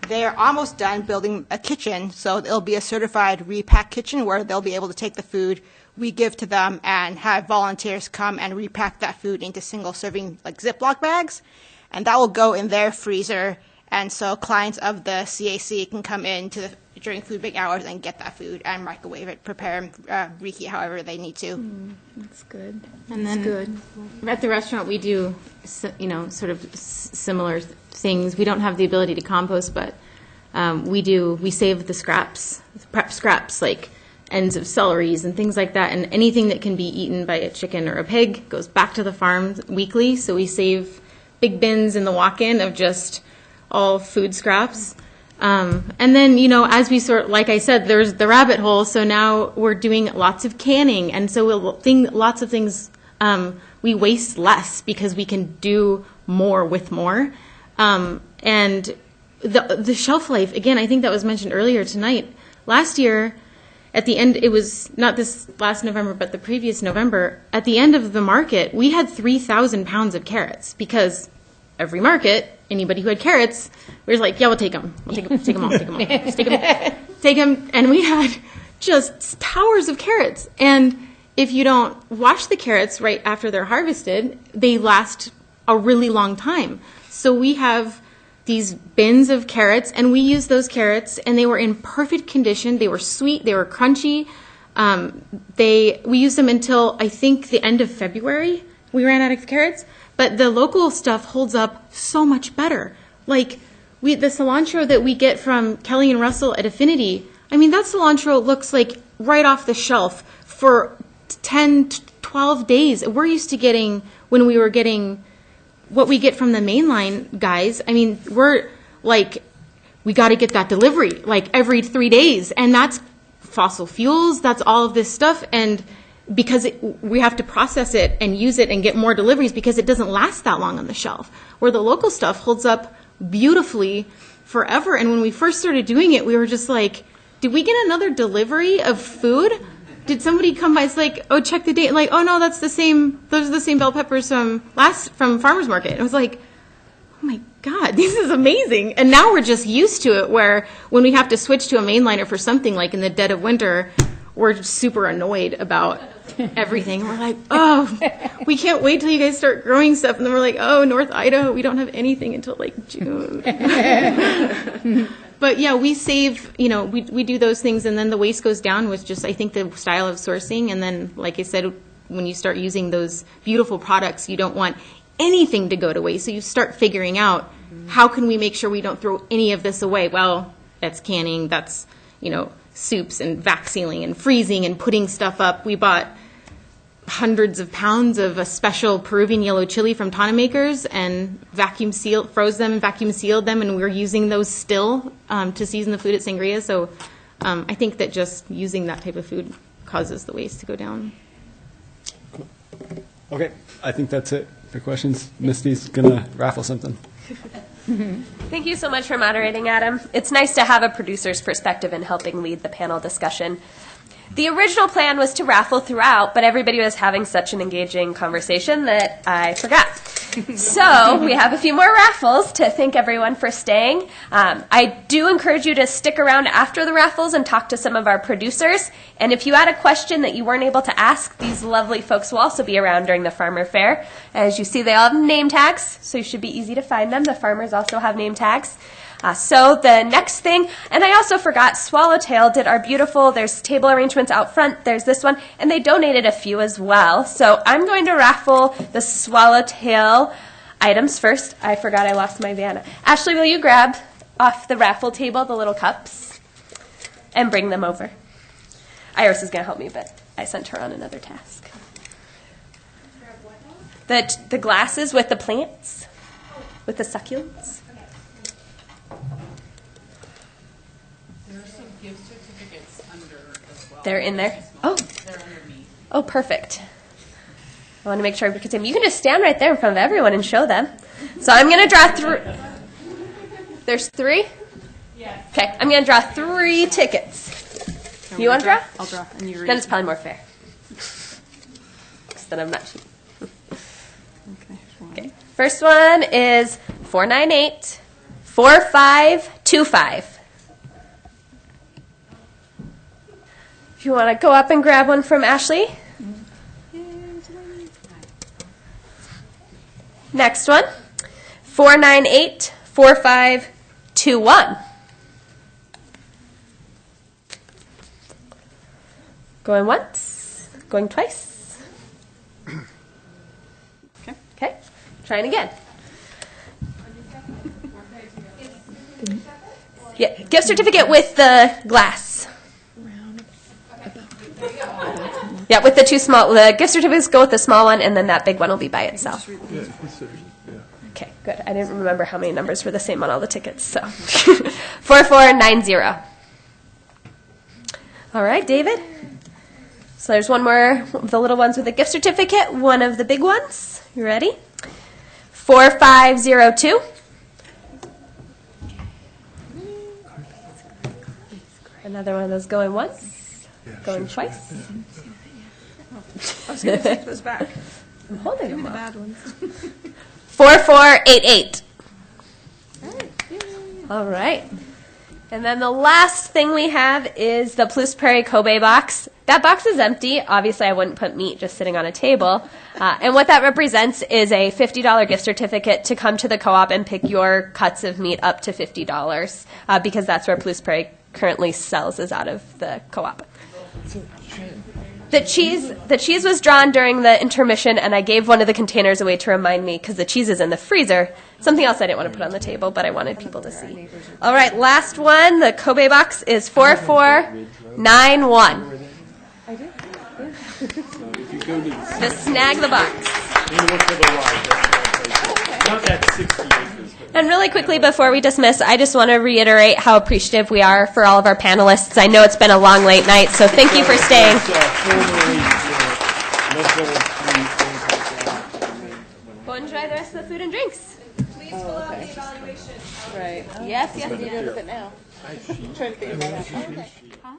they're almost done building a kitchen, so it'll be a certified repack kitchen where they'll be able to take the food we give to them and have volunteers come and repack that food into single-serving like Ziploc bags, and that will go in their freezer. And so clients of the CAC can come in during food bank hours and get that food and microwave it, prepare and reheat however they need to. That's good. And then at the restaurant we do, sort of similar things. We don't have the ability to compost, but we save the scraps, prep scraps like ends of celeries and things like that, and anything that can be eaten by a chicken or a pig goes back to the farm weekly. So we save big bins in the walk-in of just all food scraps. And then, as we like I said, there's the rabbit hole. So now we're doing lots of canning. And so lots of things, we waste less because we can do more with more. And the shelf life, again, I think that was mentioned earlier tonight. Last year, at the end, it was not this last November, but the previous November, at the end of the market, we had 3,000 pounds of carrots because every market, anybody who had carrots, we were like, yeah, we'll take them. We'll take them all. Just take them. And we had just towers of carrots. And if you don't wash the carrots right after they're harvested, they last a really long time. So we have these bins of carrots, and we used those carrots, and they were in perfect condition. They were sweet. They were crunchy. We used them until, I think, the end of February. We ran out of carrots. But the local stuff holds up so much better. Like the cilantro that we get from Kelly and Russell at Affinity, I mean, that cilantro looks like right off the shelf for 10, 12 days. We're used to getting, when we were getting what we get from the mainline guys, I mean, we're like, we got to get that delivery like every 3 days. And that's fossil fuels, that's all of this stuff. And because we have to process it and use it and get more deliveries because it doesn't last that long on the shelf. Where the local stuff holds up beautifully forever. And when we first started doing it, we were just like, did we get another delivery of food? Did somebody come by? It's like, oh, check the date. Like, oh no, that's the same. Those are the same bell peppers from farmers market. And I was like, oh my God, this is amazing. And now we're just used to it. Where when we have to switch to a mainliner for something like in the dead of winter, we're super annoyed about everything. We're like, oh, we can't wait till you guys start growing stuff. And then we're like, oh, North Idaho, we don't have anything until like June. But yeah, we save, we do those things, and then the waste goes down with just, I think, the style of sourcing. And then, like I said, when you start using those beautiful products, you don't want anything to go to waste. So you start figuring out, how can we make sure we don't throw any of this away? Well, that's canning, that's, soups and vac sealing and freezing and putting stuff up. We bought hundreds of pounds of a special Peruvian yellow chili from Tana Makers and froze them and vacuum sealed them, and we're using those still to season the food at Sangria. So I think that just using that type of food causes the waste to go down. Okay, I think that's it for questions. Misty's going to raffle something. Thank you so much for moderating, Adam. It's nice to have a producer's perspective in helping lead the panel discussion. The original plan was to raffle throughout, but everybody was having such an engaging conversation that I forgot. So we have a few more raffles to thank everyone for staying. I do encourage you to stick around after the raffles and talk to some of our producers. And if you had a question that you weren't able to ask, these lovely folks will also be around during the farmer fair. As you see, they all have name tags, so you should be easy to find them. The farmers also have name tags. So the next thing, and I also forgot, Swallowtail did our beautiful, there's table arrangements out front, there's this one, and they donated a few as well. So I'm going to raffle the Swallowtail items first. I forgot I lost my Vanna. Ashley, will you grab off the raffle table the little cups and bring them over? Iris is going to help me, but I sent her on another task. The glasses with the plants, with the succulents. They're in there? Oh. They're underneath. Oh, perfect. I want to make sure I can. You can just stand right there in front of everyone and show them. So I'm going to draw through. There's 3? Yes. Okay, I'm going to draw 3 tickets. You want to draw? I'll draw. And you read. Then it's probably more fair. Because then I'm not cheating. Okay. First one is 498 45 44525. If you want to go up and grab one from Ashley. Next one, 4984521. Going once, going twice. Okay, trying again. Yeah, gift certificate with the glass. Yeah, with the two small, the gift certificates go with the small one, and then that big one will be by itself. Okay, good. I didn't remember how many numbers were the same on all the tickets, so. 4490. All right, David. So there's one more of the little ones with a gift certificate, one of the big ones. You ready? 4502. Another one of those going once, going twice. I was going to take those back. I'm holding them the up. bad ones. 4488. All right. And then the last thing we have is the Palouse Prairie Kobe box. That box is empty. Obviously, I wouldn't put meat just sitting on a table. And what that represents is a $50 gift certificate to come to the co-op and pick your cuts of meat up to $50 because that's where Palouse Prairie currently sells, is out of the co-op. The cheese was drawn during the intermission, and I gave one of the containers away to remind me because the cheese is in the freezer. Something else I didn't want to put on the table, but I wanted people to see. All right, last one. The Kobe box is 4491. Just snag the box. And really quickly before we dismiss, I just want to reiterate how appreciative we are for all of our panelists. I know it's been a long, late night, so thank you for staying. Go enjoy the rest of the food and drinks. Please fill out the evaluation. Right. Yes, yes. You do it now. Trying to figure that out. Okay. Huh?